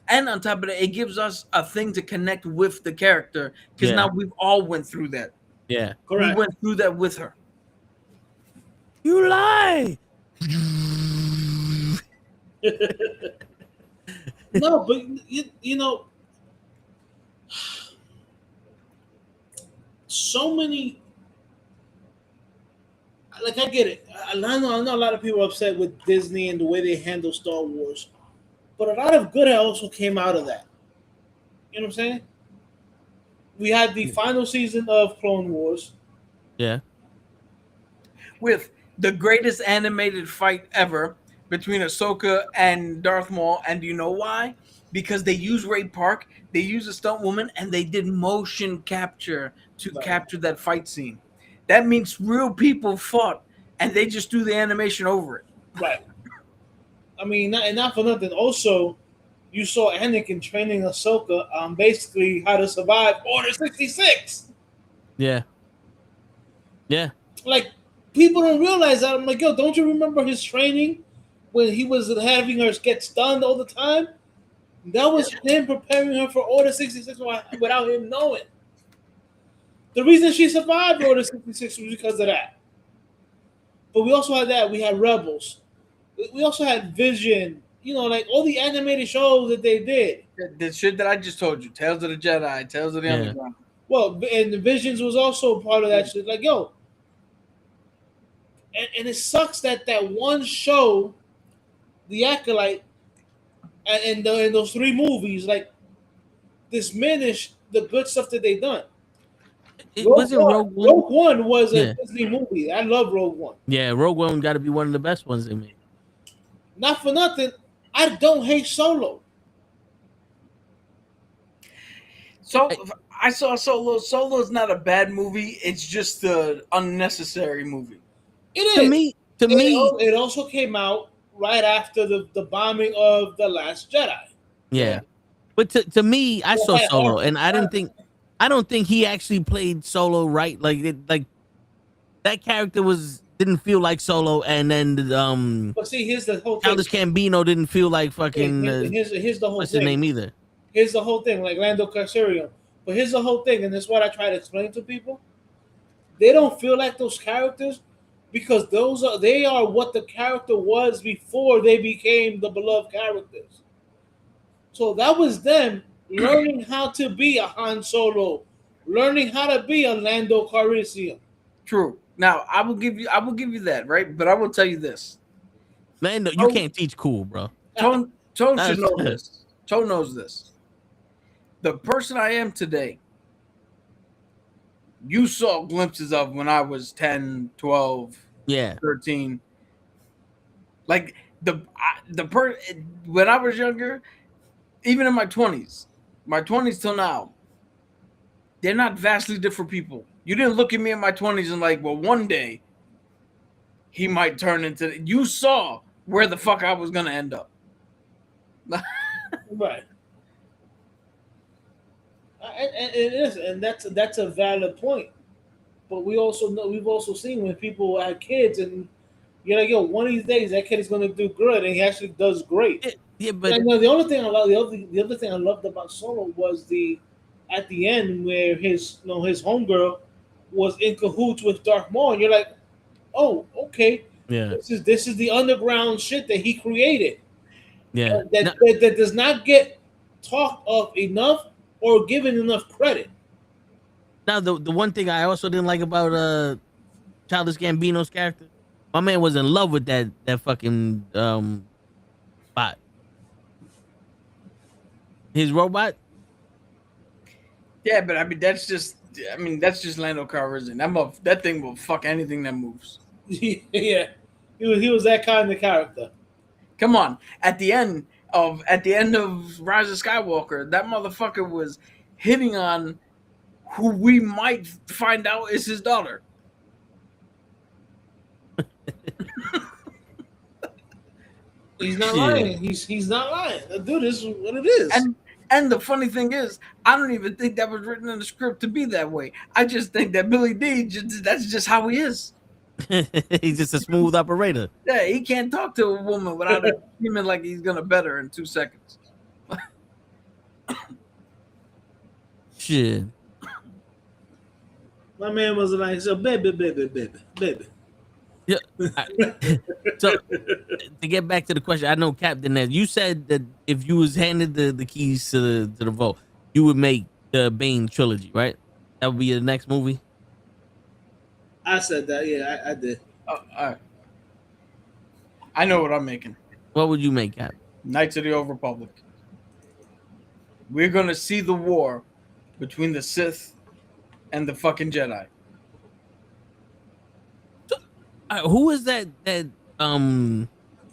[SPEAKER 3] And on top of that, it gives us a thing to connect with the character because now we've all went through that.
[SPEAKER 1] Yeah.
[SPEAKER 5] Correct.
[SPEAKER 3] We went through that with her.
[SPEAKER 1] You lie.
[SPEAKER 5] No, but you know, so many. Like, I get it. I know a lot of people are upset with Disney and the way they handle Star Wars, but a lot of good also came out of that. You know what I'm saying? We had the final season of Clone Wars.
[SPEAKER 1] Yeah.
[SPEAKER 3] With the greatest animated fight ever between Ahsoka and Darth Maul. And do you know why? Because they used Ray Park, they used a stunt woman, and they did motion capture to capture that fight scene. That means real people fought, and they just threw the animation over it.
[SPEAKER 5] Right. I mean, not for nothing. Also, you saw Anakin training Ahsoka on basically how to survive Order 66.
[SPEAKER 1] Yeah. Yeah.
[SPEAKER 5] Like, people don't realize that. I'm like, yo, don't you remember his training when he was having her get stunned all the time? That was him preparing her for Order 66 without him knowing. The reason she survived Order 66 was because of that. But we also had that. We had Rebels. We also had Vision. You know, like all the animated shows that they did.
[SPEAKER 3] The shit that I just told you. Tales of the Jedi. Tales of the Underground.
[SPEAKER 5] Well, and the Visions was also part of that shit. Like, yo. And it sucks that one show, The Acolyte, and those three movies, like, diminished the good stuff that they done.
[SPEAKER 1] Was it Rogue One?
[SPEAKER 5] Rogue One was a Disney movie. I love Rogue One.
[SPEAKER 1] Yeah, Rogue One got to be one of the best ones they made.
[SPEAKER 5] Not for nothing, I don't hate Solo.
[SPEAKER 3] So I saw Solo. Solo is not a bad movie. It's just an unnecessary movie.
[SPEAKER 5] It is.
[SPEAKER 1] To me,
[SPEAKER 5] it also came out right after the bombing of The Last Jedi.
[SPEAKER 1] Yeah. But to me, I saw Solo, and I don't think he actually played Solo right. Like that character was didn't feel like Solo, and then
[SPEAKER 5] But see, here's the whole thing.
[SPEAKER 1] Childish Gambino didn't feel like fucking
[SPEAKER 5] Here's the whole
[SPEAKER 1] what's
[SPEAKER 5] thing.
[SPEAKER 1] his name either.
[SPEAKER 5] Here's the whole thing, like Lando Calrissian. But here's the whole thing, and that's what I try to explain to people. They don't feel like those characters because they are what the character was before they became the beloved characters. So that was them learning how to be a Han Solo, learning how to be a Lando Calrissian.
[SPEAKER 3] True. Now I will give you that, right? But I will tell you this.
[SPEAKER 1] Man, you can't teach cool, bro.
[SPEAKER 3] Tone should know this. Tone knows this. The person I am today, you saw glimpses of when I was 10, 12, 13. Like when I was younger, even in my 20s till now, they're not vastly different people. You didn't look at me in my 20s and like, well, one day he might turn into. You saw where the fuck I was gonna end up.
[SPEAKER 5] Right. And it is, and that's a valid point. But we've also seen when people have kids, and you're like, yo, one of these days that kid is gonna do good, and he actually does great.
[SPEAKER 1] Yeah, but
[SPEAKER 5] and the other thing I loved about Solo was at the end where his homegirl was in cahoots with Darth Maul, and you're like, oh, okay,
[SPEAKER 1] yeah,
[SPEAKER 5] this is the underground shit that he created.
[SPEAKER 1] Yeah,
[SPEAKER 5] that does not get talked of enough or given enough credit.
[SPEAKER 1] Now, the one thing I also didn't like about Childish Gambino's character, my man was in love with that fucking bot, his robot.
[SPEAKER 3] Yeah, but I mean that's just Lando Calrissian. That thing will fuck anything that moves.
[SPEAKER 5] Yeah, he was that kind of character.
[SPEAKER 3] Come on, at the end of Rise of Skywalker, that motherfucker was hitting on who we might find out is his daughter.
[SPEAKER 5] He's not lying. He's not lying. Dude, this is what it is.
[SPEAKER 3] And the funny thing is, I don't even think that was written in the script to be that way. I just think that Billy D, that's just how he is.
[SPEAKER 1] He's just a smooth operator.
[SPEAKER 3] Yeah, he can't talk to a woman without seeming like he's gonna bet her in 2 seconds.
[SPEAKER 1] Shit.
[SPEAKER 5] My man was like, so baby.
[SPEAKER 1] Yeah. So to get back to the question, I know Captain Ned, you said that if you was handed the keys to the vault, you would make the Bane trilogy, right? That would be the next movie.
[SPEAKER 5] I said that. Yeah, I did.
[SPEAKER 3] All right. I know what I'm making.
[SPEAKER 1] What would you make, Cap?
[SPEAKER 3] Knights of the Old Republic. We're gonna see the war between the Sith and the fucking Jedi.
[SPEAKER 1] Who is that in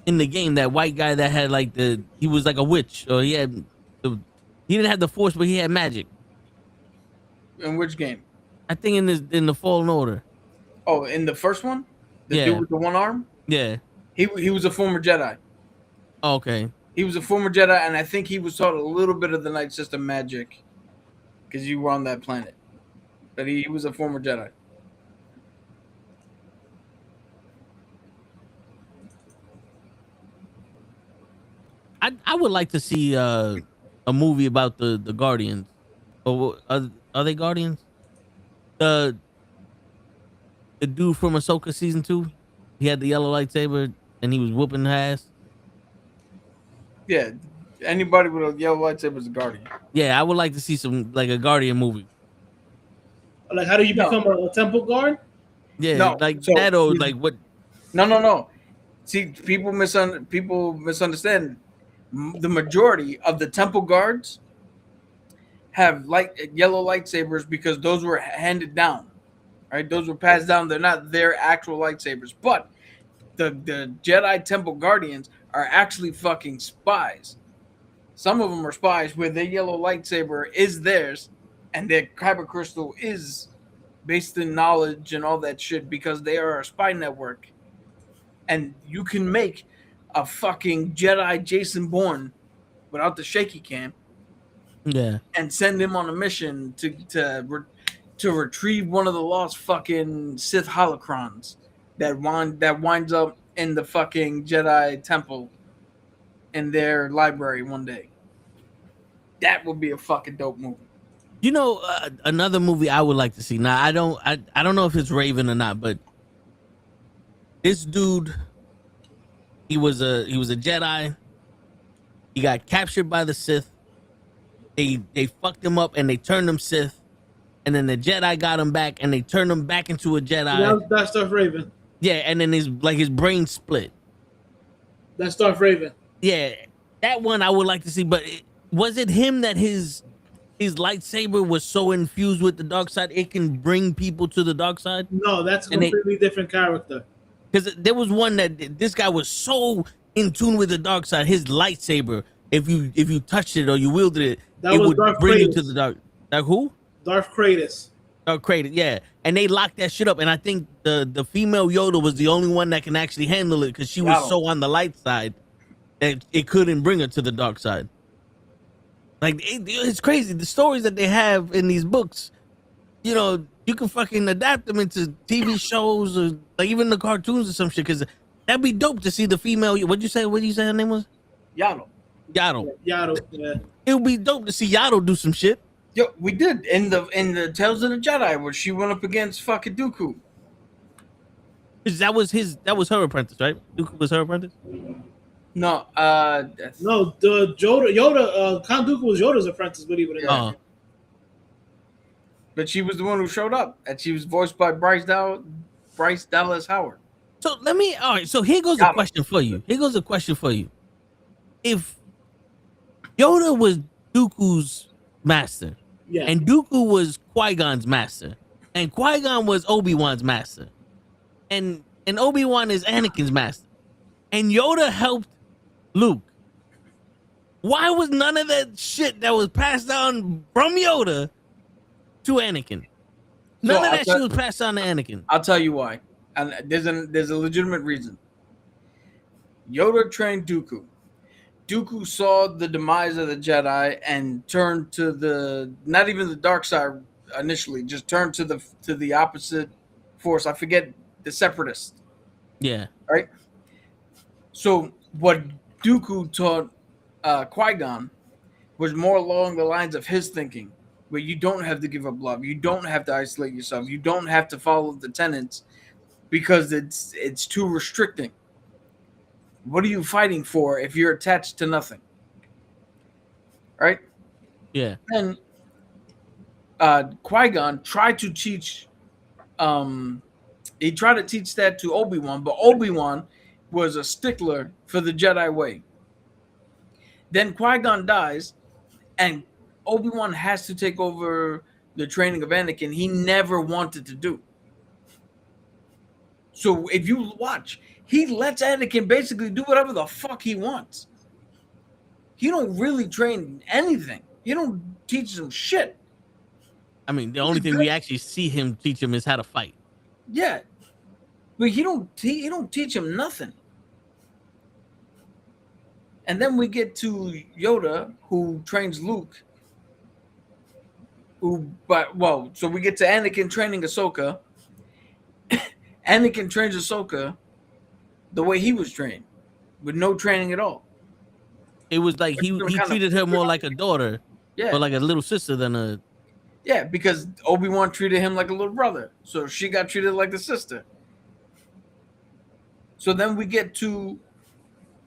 [SPEAKER 1] the game, that white guy that had like he was like a witch, or he didn't have the Force, but he had magic.
[SPEAKER 3] In which game?
[SPEAKER 1] I think in the Fallen Order.
[SPEAKER 3] Oh, in the first one? The dude with the one arm?
[SPEAKER 1] Yeah.
[SPEAKER 3] He was a former Jedi.
[SPEAKER 1] Okay.
[SPEAKER 3] He was a former Jedi, and I think he was taught a little bit of the Night System magic because you were on that planet. But he was a former Jedi.
[SPEAKER 1] I would like to see a movie about the Guardians. Or are they Guardians? The dude from Ahsoka season 2, he had the yellow lightsaber and he was whooping ass.
[SPEAKER 3] Yeah, anybody with a yellow lightsaber is a Guardian.
[SPEAKER 1] Yeah, I would like to see some like a Guardian movie.
[SPEAKER 5] Like, how do you become a temple guard?
[SPEAKER 1] Yeah,
[SPEAKER 3] No,
[SPEAKER 1] like
[SPEAKER 3] so
[SPEAKER 1] that, or like what?
[SPEAKER 3] No. See, people misunderstand. The majority of the temple guards have yellow lightsabers because those were handed down, right? Those were passed down. They're not their actual lightsabers, but the Jedi Temple Guardians are actually fucking spies. Some of them are spies where their yellow lightsaber is theirs, and their kyber crystal is based in knowledge and all that shit because they are a spy network. And you can make a fucking Jedi Jason Bourne without the shaky cam.
[SPEAKER 1] Yeah.
[SPEAKER 3] And send him on a mission to retrieve one of the lost fucking Sith holocrons that winds up in the fucking Jedi temple in their library one day. That would be a fucking dope movie.
[SPEAKER 1] You know, another movie I would like to see. Now, I don't know if it's Raven or not, but this dude, he was a Jedi. He got captured by the Sith. They fucked him up and they turned him Sith, and then the Jedi got him back and they turned him back into a Jedi.
[SPEAKER 5] That's Darth Raven.
[SPEAKER 1] Yeah, and then his brain split.
[SPEAKER 5] That's Darth Raven.
[SPEAKER 1] Yeah, that one I would like to see. But was it him that his lightsaber was so infused with the dark side it can bring people to the dark side?
[SPEAKER 5] No, that's a completely different character.
[SPEAKER 1] Because there was one that this guy was so in tune with the dark side, his lightsaber, if you touched it or you wielded it, it would
[SPEAKER 5] Darth
[SPEAKER 1] bring you
[SPEAKER 5] Kratos.
[SPEAKER 1] to the dark. Like who?
[SPEAKER 5] Darth Kratos.
[SPEAKER 1] Darth Kratos, yeah. And they locked that shit up. And I think the female Yoda was the only one that can actually handle it because she was so on the light side that it couldn't bring her to the dark side. Like it's crazy the stories that they have in these books. You know, you can fucking adapt them into TV shows or like even the cartoons or some shit. Because that'd be dope to see the female. What did you say her name was?
[SPEAKER 3] Yaddle.
[SPEAKER 1] Yaddle.
[SPEAKER 5] Yeah.
[SPEAKER 1] It would be dope to see Yaddle do some shit.
[SPEAKER 3] Yo, we did in the Tales of the Jedi where she went up against fucking Dooku.
[SPEAKER 1] That was her apprentice, right? Dooku was her apprentice.
[SPEAKER 3] No,
[SPEAKER 5] No, the Yoda, Count Dooku was Yoda's apprentice, believe it or not.
[SPEAKER 3] but she was the one who showed up, and she was voiced by Bryce Dallas Howard.
[SPEAKER 1] So all right. So here goes a question for you. If Yoda was Dooku's master,
[SPEAKER 5] Yeah.
[SPEAKER 1] and Dooku was Qui-Gon's master, and Qui-Gon was Obi-Wan's master, and Obi-Wan is Anakin's master, and Yoda helped Luke, why was none of that shit that was passed down from Yoda to Anakin? None of that shit was passed down to Anakin.
[SPEAKER 3] I'll tell you why, and there's a legitimate reason. Yoda trained Dooku. Dooku saw the demise of the Jedi and turned to not even the dark side initially, just turned to the opposite force. I forget, the Separatists.
[SPEAKER 1] Yeah.
[SPEAKER 3] Right. So what Dooku taught Qui-Gon was more along the lines of his thinking, where you don't have to give up love, you don't have to isolate yourself, you don't have to follow the tenets because it's too restricting. What are you fighting for if you're attached to nothing? Right?
[SPEAKER 1] Yeah.
[SPEAKER 3] And Qui-Gon tried to teach that to Obi-Wan, but Obi-Wan was a stickler for the Jedi way. Then Qui-Gon dies, and Obi-Wan has to take over the training of Anakin he never wanted to do. So if you watch, he lets Anakin basically do whatever the fuck he wants. He don't really train anything. He don't teach him shit.
[SPEAKER 1] I mean, the only thing we actually see him teach him is how to fight.
[SPEAKER 3] Yeah. But he don't teach him nothing. And then we get to Yoda, who trains Luke. So we get to Anakin training Ahsoka. Anakin trains Ahsoka the way he was trained, with no training at all.
[SPEAKER 1] It was like he treated her more like a daughter, or like a little sister than a.
[SPEAKER 3] Yeah, because Obi-Wan treated him like a little brother, so she got treated like a sister. So then we get to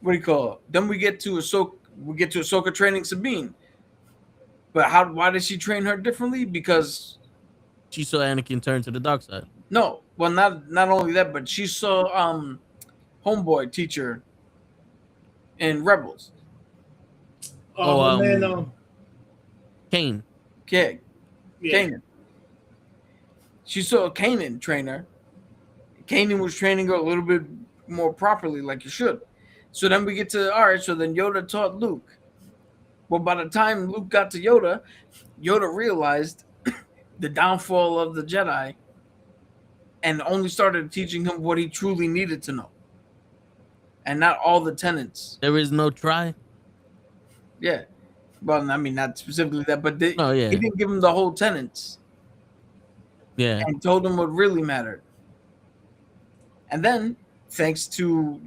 [SPEAKER 3] Then we get to Ahsoka. We get to Ahsoka training Sabine. But why did she train her differently? Because
[SPEAKER 1] she saw Anakin turn to the dark side.
[SPEAKER 3] No, well, not only that, but she saw Homeboy teacher in Rebels.
[SPEAKER 1] Kane.
[SPEAKER 3] Yeah. Kanan. She saw Kanan train her. Kanan was training her a little bit more properly, like you should. So then we get to, all right, so then Yoda taught Luke. Well, by the time Luke got to Yoda, Yoda realized the downfall of the Jedi and only started teaching him what he truly needed to know. And not all the tenets.
[SPEAKER 1] There is no try?
[SPEAKER 3] Yeah. Well, I mean, not specifically that, but he didn't give him the whole tenets.
[SPEAKER 1] Yeah.
[SPEAKER 3] And told him what really mattered. And then, thanks to,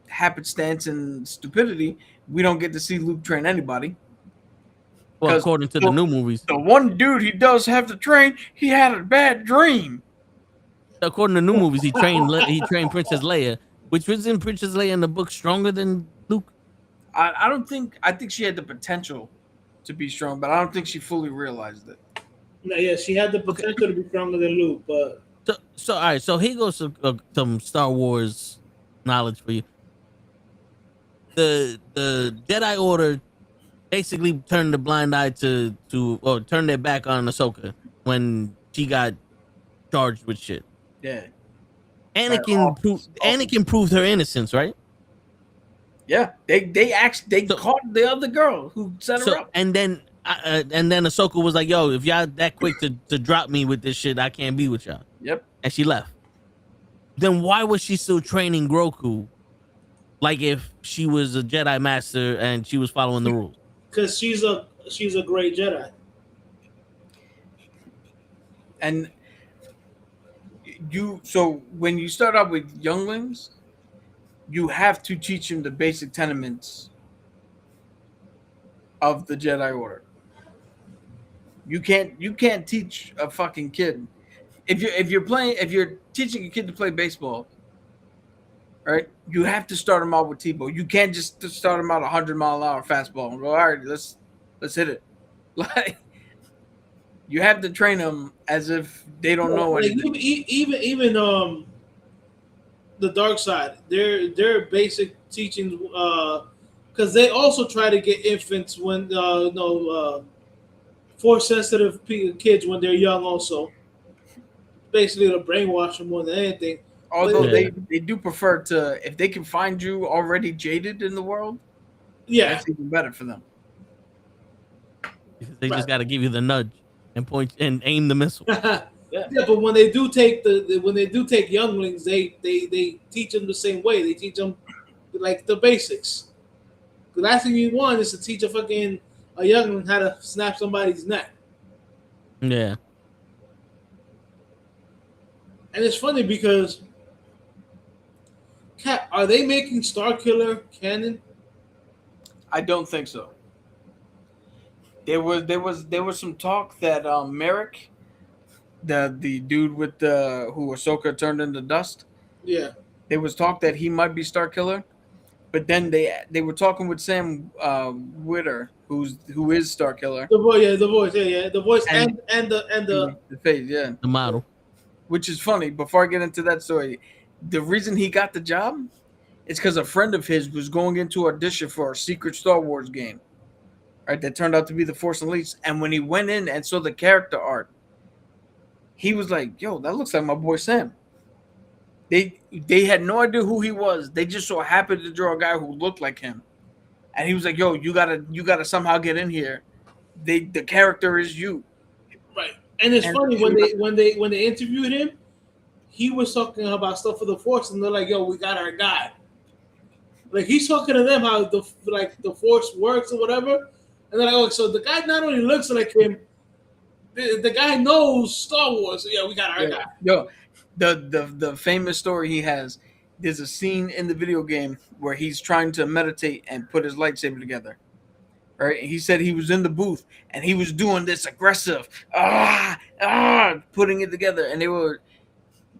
[SPEAKER 3] happenstance and stupidity, we don't get to see Luke train anybody.
[SPEAKER 1] Well, according to the new movies.
[SPEAKER 3] The one dude he does have to train, he had a bad dream.
[SPEAKER 1] According to new movies, he trained Princess Leia, which was in Princess Leia in the book stronger than Luke.
[SPEAKER 3] I think she had the potential to be strong, but I don't think she fully realized it.
[SPEAKER 5] No, yeah, she had the potential to be stronger than Luke, but
[SPEAKER 1] so all right. So here goes some Star Wars knowledge for you. The Jedi Order basically turned a blind eye or turned their back on Ahsoka when she got charged with shit.
[SPEAKER 3] Yeah.
[SPEAKER 1] Anakin proved her innocence, right?
[SPEAKER 3] Yeah, they caught the other girl who set her up.
[SPEAKER 1] And then Ahsoka was like, "Yo, if y'all that quick to drop me with this shit, I can't be with y'all."
[SPEAKER 3] Yep.
[SPEAKER 1] And she left. Then why was she still training Grogu? Like if she was a Jedi Master and she was following the rules?
[SPEAKER 5] Because she's a great Jedi.
[SPEAKER 3] And so when you start out with younglings, you have to teach them the basic tenements of the Jedi Order. You can't teach a fucking kid. If you're teaching a kid to play baseball, right? You have to start them out with Tebow. You can't just start them out 100-mile-an-hour fastball and go, all right, let's hit it. Like, you have to train them as if they don't know anything.
[SPEAKER 5] Even the dark side, their basic teachings, because they also try to get infants when force sensitive kids when they're young, also basically to brainwash them more than anything.
[SPEAKER 3] Although they do prefer to, if they can find you already jaded in the world, that's even better for them.
[SPEAKER 1] Because they just got to give you the nudge and point and aim the missile.
[SPEAKER 5] Yeah, but when they do take younglings, they teach them the same way. They teach them like the basics. The last thing you want is to teach a youngling how to snap somebody's neck.
[SPEAKER 1] Yeah.
[SPEAKER 5] And it's funny because, Kat, are they making Starkiller canon?
[SPEAKER 3] I don't think so. There was some talk that Merrick, the dude with who Ahsoka turned into dust.
[SPEAKER 5] Yeah.
[SPEAKER 3] There was talk that he might be Starkiller, but then they were talking with Sam Witter, who is Starkiller.
[SPEAKER 5] The voice, and the
[SPEAKER 3] face, yeah,
[SPEAKER 1] the model.
[SPEAKER 3] Which is funny. Before I get into that story, the reason he got the job is because a friend of his was going into audition for a secret Star Wars game, right? That turned out to be The Force Unleashed. And when he went in and saw the character art, he was like, "Yo, that looks like my boy Sam." They had no idea who he was. They just so happened to draw a guy who looked like him, and he was like, "Yo, you gotta somehow get in here. The character is you."
[SPEAKER 5] Right. And it's funny when they interviewed him, he was talking about stuff for the Force, and they're like, "Yo, we got our guy." Like he's talking to them how the Force works or whatever, and they're like, "Oh, so the guy not only looks like him, the guy knows Star Wars. So yeah, we got our guy."
[SPEAKER 3] Yo, the famous story he has. There's a scene in the video game where he's trying to meditate and put his lightsaber together. Right? He said he was in the booth and he was doing this aggressive, putting it together. And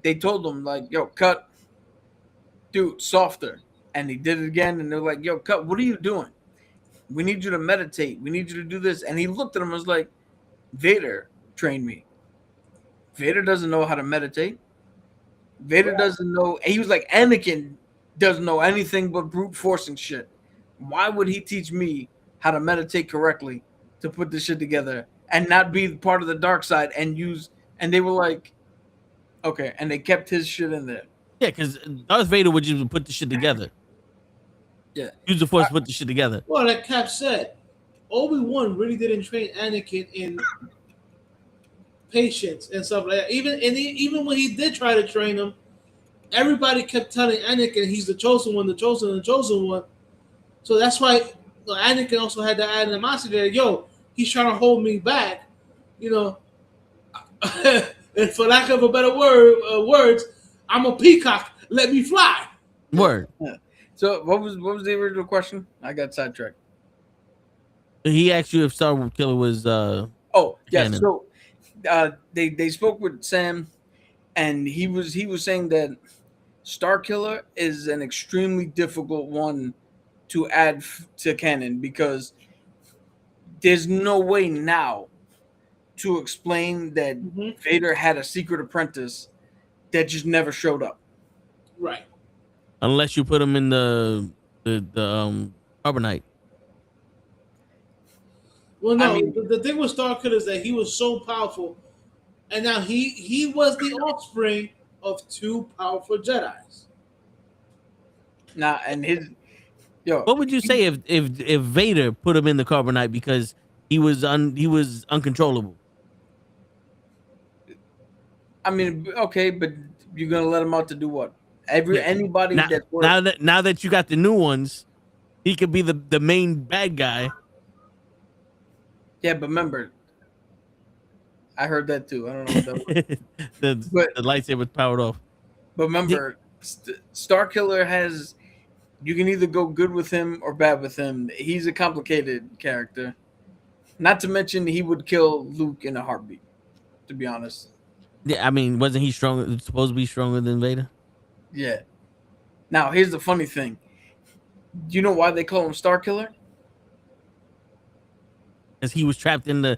[SPEAKER 3] they told him like, "Yo, cut, dude, softer." And he did it again. And they're like, "Yo, cut, what are you doing? We need you to meditate. We need you to do this." And he looked at him and was like, "Vader trained me. Vader doesn't know how to meditate. Vader doesn't know." He was like, "Anakin doesn't know anything but brute forcing shit. Why would he teach me how to meditate correctly to put this shit together and not be part of the dark side and use?" And they were like, "Okay," and they kept his shit in there.
[SPEAKER 1] Yeah, because Darth Vader would just put the shit together.
[SPEAKER 3] Yeah,
[SPEAKER 1] use the Force to put the shit together.
[SPEAKER 5] Well, like Cap said, Obi-Wan really didn't train Anakin in patience and stuff like that. Even when he did try to train him, everybody kept telling Anakin he's the chosen one, the chosen one. So that's why Anakin also had that animosity that, yo, he's trying to hold me back, and for lack of a better words, I'm a peacock. Let me fly.
[SPEAKER 1] Word.
[SPEAKER 3] Yeah. So what was the original question? I got sidetracked.
[SPEAKER 1] He asked you if Star Killer was
[SPEAKER 3] Oh yeah.
[SPEAKER 1] canon.
[SPEAKER 3] So they spoke with Sam, and he was saying that Star Killer is an extremely difficult one to add to canon because there's no way now to explain that Vader had a secret apprentice that just never showed up.
[SPEAKER 5] Right.
[SPEAKER 1] Unless you put him in the carbonite.
[SPEAKER 5] Well, no.
[SPEAKER 3] I mean-
[SPEAKER 5] the thing with Star Killer is that he was so powerful, and now he was the offspring of 2 powerful Jedis.
[SPEAKER 3] Nah, and his
[SPEAKER 1] What would you say if Vader put him in the carbonite because he was uncontrollable?
[SPEAKER 3] I mean, okay, but you're gonna let him out to do what? Anybody that's worth,
[SPEAKER 1] now that you got the new ones, he could be the main bad guy.
[SPEAKER 3] yeah, but remember, I heard that too. I don't know what that was.
[SPEAKER 1] the lightsaber powered off.
[SPEAKER 3] But remember, Star Killer has. You can either go good with him or bad with him. He's a complicated character. Not to mention, he would kill Luke in a heartbeat. To be honest.
[SPEAKER 1] Yeah, I mean, wasn't he supposed to be stronger than Vader?
[SPEAKER 3] Yeah. Now, here's the funny thing. Do you know why they call him Star Killer?
[SPEAKER 1] Because he was trapped in the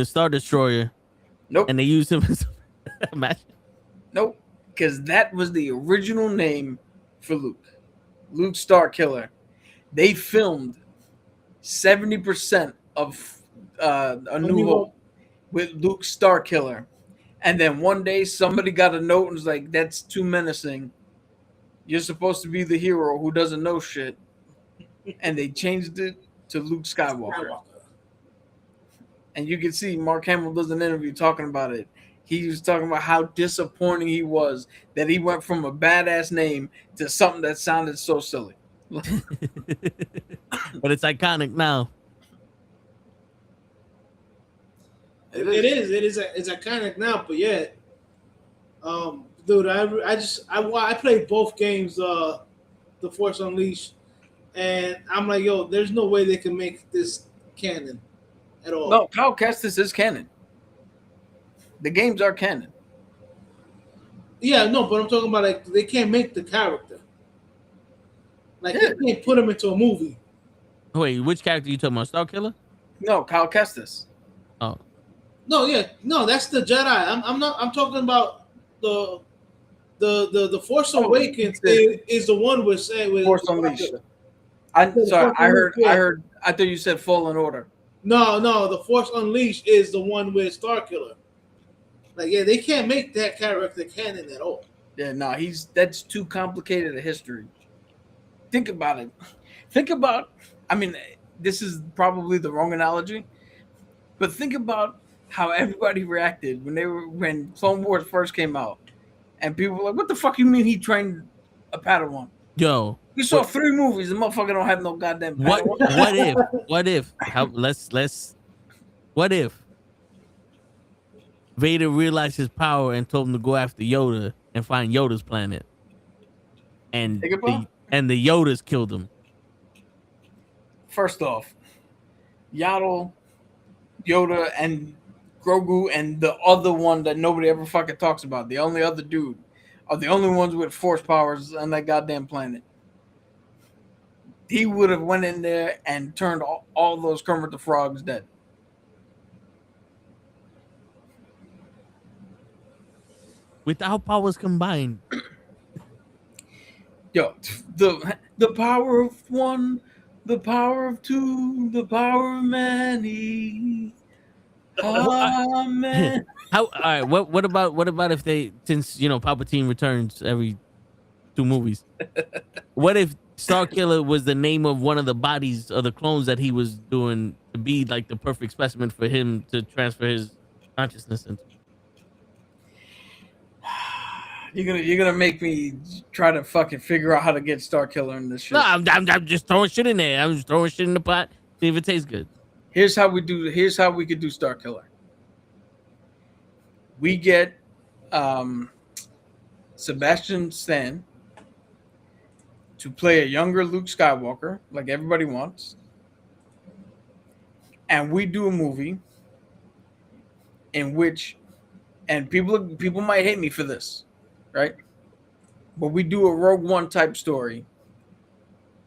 [SPEAKER 1] Star Destroyer.
[SPEAKER 3] Nope.
[SPEAKER 1] And they used him as a match.
[SPEAKER 3] Nope. Because that was the original name for Luke. Luke Star Killer. They filmed 70% of A New Hope with Luke Star Killer. And then one day somebody got a note and was like, that's too menacing. You're supposed to be the hero who doesn't know shit. And they changed it to Luke Skywalker. And you can see Mark Hamill does an interview talking about it. He was talking about how disappointing he was that he went from a badass name to something that sounded so silly.
[SPEAKER 1] But it's iconic now.
[SPEAKER 5] It is. It's iconic now, but yeah. Dude, I played both games, The Force Unleashed, and I'm like, yo, there's no way they can make this canon at all.
[SPEAKER 3] No, Cal Kestis is canon. The games are canon.
[SPEAKER 5] Yeah, no, but I'm talking about like they can't make the character. Like they can't put him into a movie.
[SPEAKER 1] Wait, which character you talking about? Star Killer?
[SPEAKER 3] No, Cal Kestis.
[SPEAKER 1] Oh.
[SPEAKER 5] No, yeah, no, that's the Jedi. I'm talking about the Force Awakens is the one with
[SPEAKER 3] Force Unleashed. I thought you said Fallen Order.
[SPEAKER 5] No, the Force Unleashed is the one with Star Killer. Like, yeah, they can't make that character canon at all.
[SPEAKER 3] Yeah, no, that's too complicated a history. Think about it. I mean, this is probably the wrong analogy, but think about how everybody reacted when Clone Wars first came out, and people were like, "What the fuck you mean he trained a Padawan?"
[SPEAKER 1] Yo,
[SPEAKER 3] we saw 3 movies. The motherfucker don't have no goddamn Padawan.
[SPEAKER 1] What if? What if Vader realized his power and told him to go after Yoda and find Yoda's planet, and the Yodas killed him?
[SPEAKER 3] First off, Yaddle, Yoda, and Grogu, and the other one that nobody ever fucking talks about, the only other dude, are the only ones with force powers on that goddamn planet. He would have went in there and turned all those Kermit the Frogs dead.
[SPEAKER 1] Without powers combined.
[SPEAKER 3] Yo, the power of one, the power of two, the power of many. Amen.
[SPEAKER 1] All right. What about if they, since Palpatine returns every 2 movies, what if Star Killer was the name of one of the bodies or the clones that he was doing to be like the perfect specimen for him to transfer his consciousness into?
[SPEAKER 3] You're gonna make me try to fucking figure out how to get Star Killer in this shit.
[SPEAKER 1] No, I'm just throwing shit in there. I'm just throwing shit in the pot. See if it tastes good.
[SPEAKER 3] Here's how we could do Star Killer. We get Sebastian Stan to play a younger Luke Skywalker, like everybody wants, and we do a movie in which, and people might hate me for this, right? But we do a Rogue One type story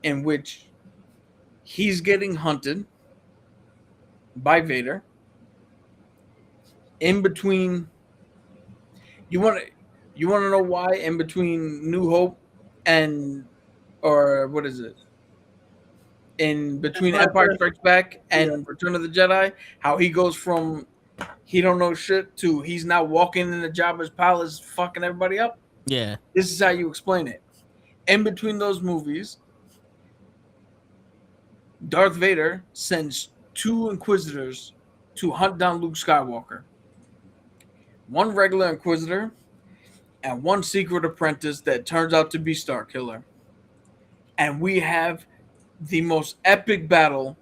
[SPEAKER 3] in which he's getting hunted by Vader in between. You want to know why in between New Hope and, or what is it? In between Empire Strikes Back and Return of the Jedi, how he goes from he don't know shit to he's now walking in the Jabba's palace fucking everybody up?
[SPEAKER 1] Yeah.
[SPEAKER 3] This is how you explain it. In between those movies, Darth Vader sends 2 Inquisitors to hunt down Luke Skywalker. 1 regular Inquisitor and 1 secret apprentice that turns out to be Starkiller. And we have the most epic battle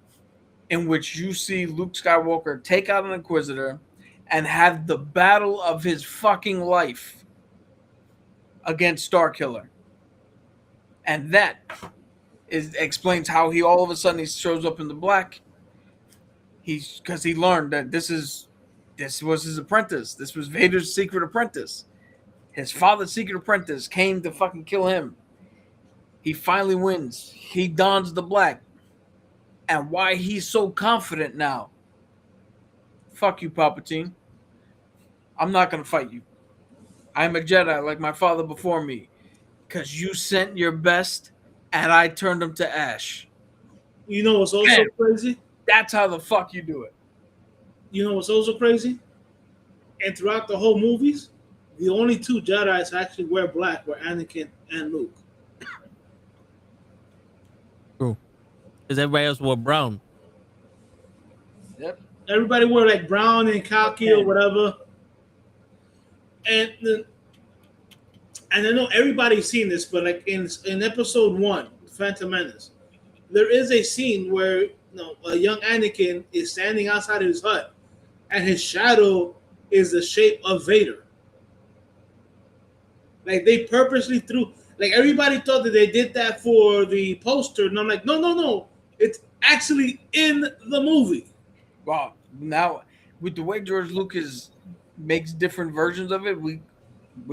[SPEAKER 3] in which you see Luke Skywalker take out an Inquisitor and have the battle of his fucking life against Starkiller. And that explains how he all of a sudden he shows up in the black. Because he learned that this was his apprentice. This was Vader's secret apprentice. His father's secret apprentice came to fucking kill him. He finally wins. He dons the black. And why he's so confident now. Fuck you, Palpatine. I'm not going to fight you. I'm a Jedi like my father before me. Because you sent your best and I turned him to ash.
[SPEAKER 5] You know what's also crazy?
[SPEAKER 3] That's how the fuck you do it.
[SPEAKER 5] You know what's also crazy? And throughout the whole movies, the only 2 Jedis who actually wear black were Anakin and Luke.
[SPEAKER 1] True. Because everybody else wore brown.
[SPEAKER 3] Yep.
[SPEAKER 5] Everybody wore like brown and khaki or whatever. And I know everybody's seen this, but like in episode 1, Phantom Menace, there is a scene where a young Anakin is standing outside of his hut, and his shadow is the shape of Vader. Like they purposely threw. Like everybody thought that they did that for the poster, and I'm like, no, it's actually in the movie.
[SPEAKER 3] Wow. Now with the way George Lucas makes different versions of it, we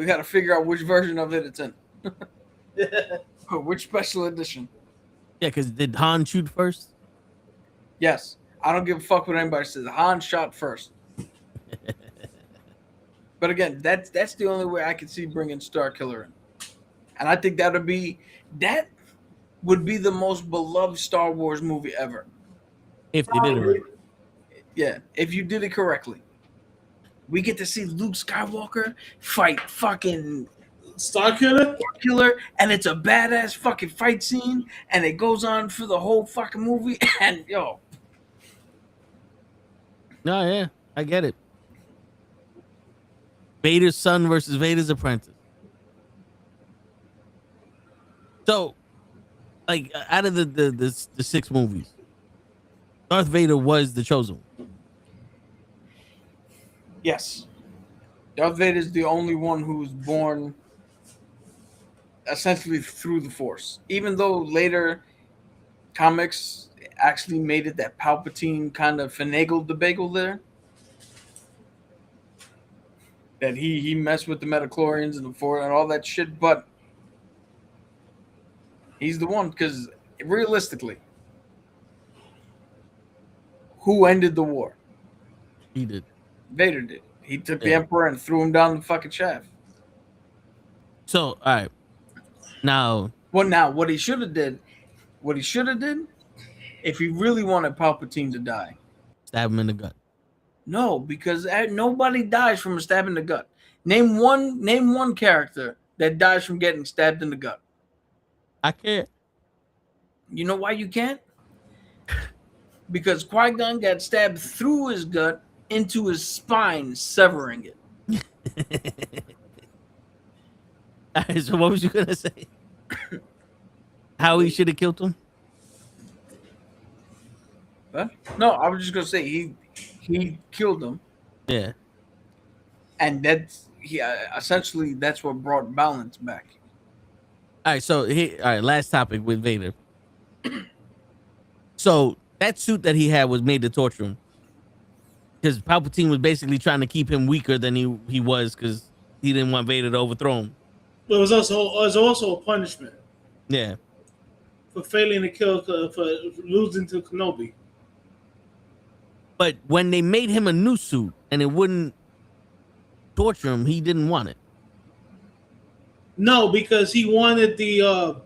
[SPEAKER 3] got to figure out which version of it it's in. Or which special edition.
[SPEAKER 1] Yeah, because did Han shoot first?
[SPEAKER 3] Yes. I don't give a fuck what anybody says. Han shot first. But again, that's the only way I can see bringing Starkiller in. And I think that would be the most beloved Star Wars movie ever.
[SPEAKER 1] If they did it right.
[SPEAKER 3] Yeah, if you did it correctly. We get to see Luke Skywalker fight fucking
[SPEAKER 5] Starkiller,
[SPEAKER 3] and it's a badass fucking fight scene, and it goes on for the whole fucking movie. And yo,
[SPEAKER 1] No, yeah, I get it. Vader's son versus Vader's apprentice. So, like, out of the 6 movies, Darth Vader was the chosen one.
[SPEAKER 3] yes, Darth Vader is the only one who was born essentially through the Force. Even though later comics actually made it that Palpatine kind of finagled the bagel there. That he messed with the midichlorians and the Force and all that shit, but he's the one, because realistically, who ended the war?
[SPEAKER 1] He did.
[SPEAKER 3] Vader did. He took the Emperor and threw him down the fucking shaft.
[SPEAKER 1] So, all right. Now,
[SPEAKER 3] what he should have did, if he really wanted Palpatine to die,
[SPEAKER 1] stab him in the gut.
[SPEAKER 3] no, because nobody dies from a stab in the gut. Name one character that dies from getting stabbed in the gut.
[SPEAKER 1] I can't.
[SPEAKER 3] You know why you can't? Because Qui-Gon got stabbed through his gut into his spine, severing it.
[SPEAKER 1] All right, so what was you gonna say? How he should have killed him?
[SPEAKER 3] Huh? No, I was just gonna say he killed him,
[SPEAKER 1] Yeah.
[SPEAKER 3] and that's essentially that's what brought balance back.
[SPEAKER 1] All right, so last topic with Vader. So that suit that he had was made to torture him, because Palpatine was basically trying to keep him weaker than he was, because he didn't want Vader to overthrow him.
[SPEAKER 5] But it was also a punishment.
[SPEAKER 1] Yeah.
[SPEAKER 5] For failing to kill, for losing to Kenobi.
[SPEAKER 1] But when they made him a new suit and it wouldn't torture him, he didn't want it.
[SPEAKER 5] No, because he wanted the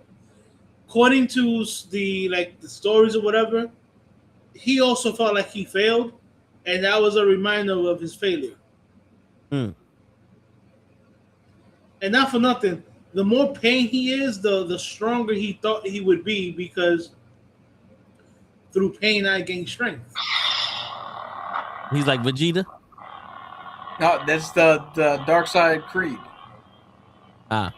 [SPEAKER 5] according to the stories or whatever, he also felt like he failed, and that was a reminder of his failure.
[SPEAKER 1] Hmm.
[SPEAKER 5] And not for nothing, the more pain he is, the stronger he thought he would be, because through pain I gain strength.
[SPEAKER 1] He's like Vegeta.
[SPEAKER 3] No, that's the dark side creed.
[SPEAKER 1] Ah.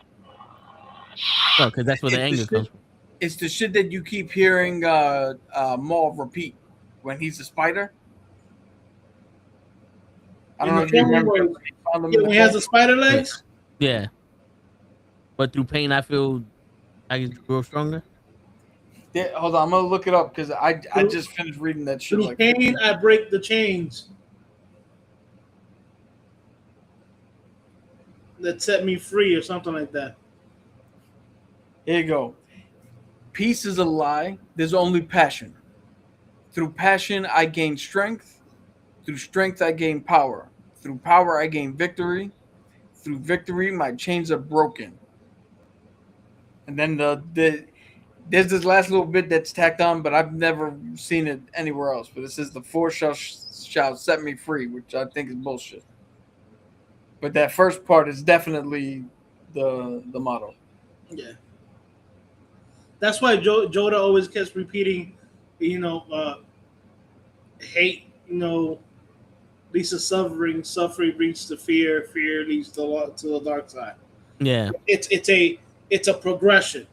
[SPEAKER 1] Oh, because that's where the anger comes from.
[SPEAKER 3] It's the shit that you keep hearing Maul repeat when he's a spider. I don't know if you remember
[SPEAKER 5] when he has the spider legs.
[SPEAKER 1] Yeah. But through pain, I feel I can grow stronger.
[SPEAKER 3] Yeah, hold on, I'm gonna look it up because I just finished reading that shit.
[SPEAKER 5] Through pain, I break the chains that set me free, or something like that.
[SPEAKER 3] Here you go. Peace is a lie. There's only passion. Through passion, I gain strength. Through strength, I gain power. Through power, I gain victory. Through victory, my chains are broken. And then there's this last little bit that's tacked on, but I've never seen it anywhere else. But it says the Force shall set me free, which I think is bullshit. But that first part is definitely the motto.
[SPEAKER 5] Yeah. That's why Yoda always keeps repeating, hate, leads to suffering, suffering leads to fear, fear leads to the dark side.
[SPEAKER 1] Yeah.
[SPEAKER 5] It's a progression.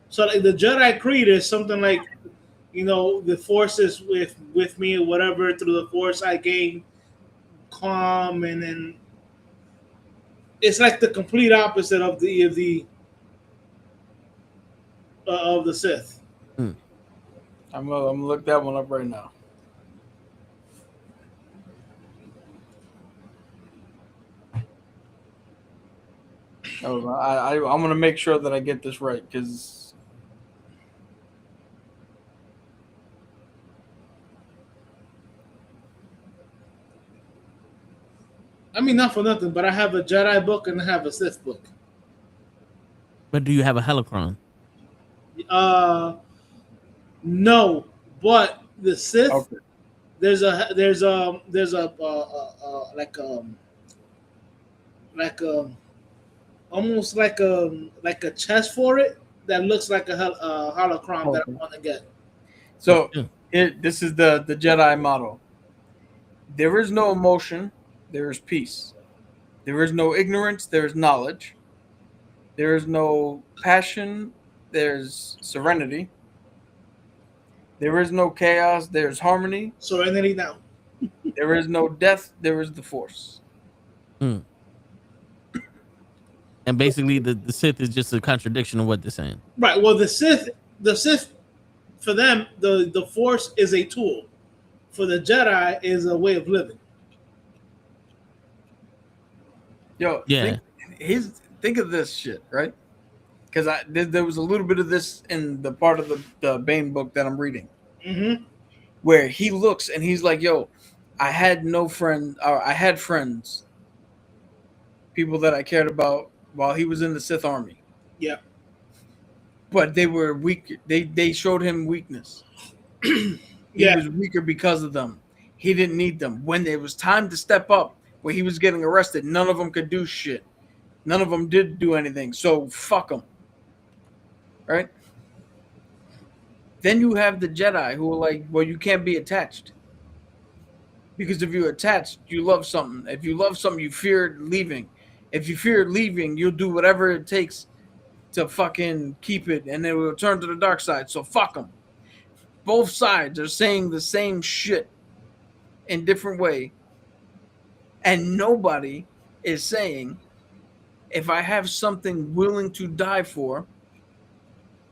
[SPEAKER 5] So like the Jedi Creed is something like, the Force is with me or whatever. Through the Force, I gain calm, and then it's like the complete opposite of the Sith.
[SPEAKER 3] I'm gonna look that one up right now. I'm gonna make sure that I get this right, because
[SPEAKER 5] I mean, not for nothing, but I have a Jedi book and I have a Sith book.
[SPEAKER 1] But do you have a Holocron?
[SPEAKER 5] No, but the Sith,
[SPEAKER 3] okay.
[SPEAKER 5] there's almost like a chest for it that looks like a holocron that I want to get.
[SPEAKER 3] So this is the Jedi motto. There is no emotion, there is peace. There is no ignorance, there is knowledge. There is no passion, there's serenity. There is no chaos, there's harmony.
[SPEAKER 5] Serenity now.
[SPEAKER 3] There is no death, there is the Force.
[SPEAKER 1] And basically the Sith is just a contradiction of what they're saying.
[SPEAKER 5] Right. Well, the Sith for them, the Force is a tool. For the Jedi is a way of living.
[SPEAKER 3] Yo,
[SPEAKER 1] yeah.
[SPEAKER 3] Think of this shit, right? Because there was a little bit of this in the part of the Bane book that I'm reading, where he looks and he's like, "Yo, I had no friend, or I had friends, people that I cared about while he was in the Sith army.
[SPEAKER 5] Yeah,
[SPEAKER 3] but they were weak. They showed him weakness. He was weaker because of them. He didn't need them. When it was time to step up, when he was getting arrested, none of them could do shit. None of them did do anything. So fuck them. Right? Then you have the Jedi who are like, well, you can't be attached. Because if you're attached, you love something. If you love something, you fear leaving. If you fear leaving, you'll do whatever it takes to fucking keep it, and then we'll turn to the dark side. So fuck them. Both sides are saying the same shit in different way. And nobody is saying, if I have something willing to die for,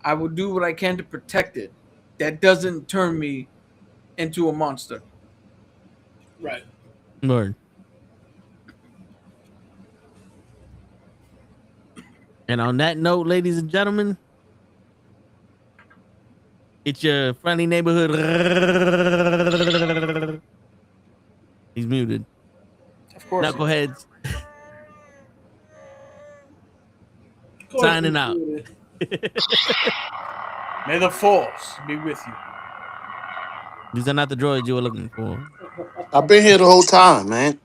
[SPEAKER 3] I will do what I can to protect it. That doesn't turn me into a monster.
[SPEAKER 5] Right.
[SPEAKER 1] Lord. And on that note, ladies and gentlemen, it's your friendly neighborhood. He's muted.
[SPEAKER 3] Of course.
[SPEAKER 1] Knuckle Heads
[SPEAKER 5] Of course
[SPEAKER 1] signing
[SPEAKER 5] we
[SPEAKER 1] out.
[SPEAKER 5] do it.
[SPEAKER 3] May the force be with you.
[SPEAKER 1] These are not the droids you were looking for.
[SPEAKER 6] I've been here the whole time, man.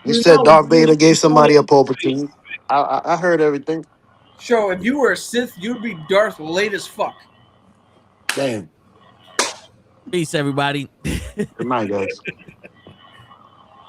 [SPEAKER 6] You
[SPEAKER 5] We
[SPEAKER 6] said
[SPEAKER 5] know.
[SPEAKER 6] Darth Vader gave somebody a Palpatine. I heard everything.
[SPEAKER 3] So if you were a Sith, you'd be Darth late as fuck.
[SPEAKER 6] Damn.
[SPEAKER 1] Peace, everybody.
[SPEAKER 6] Good night, guys.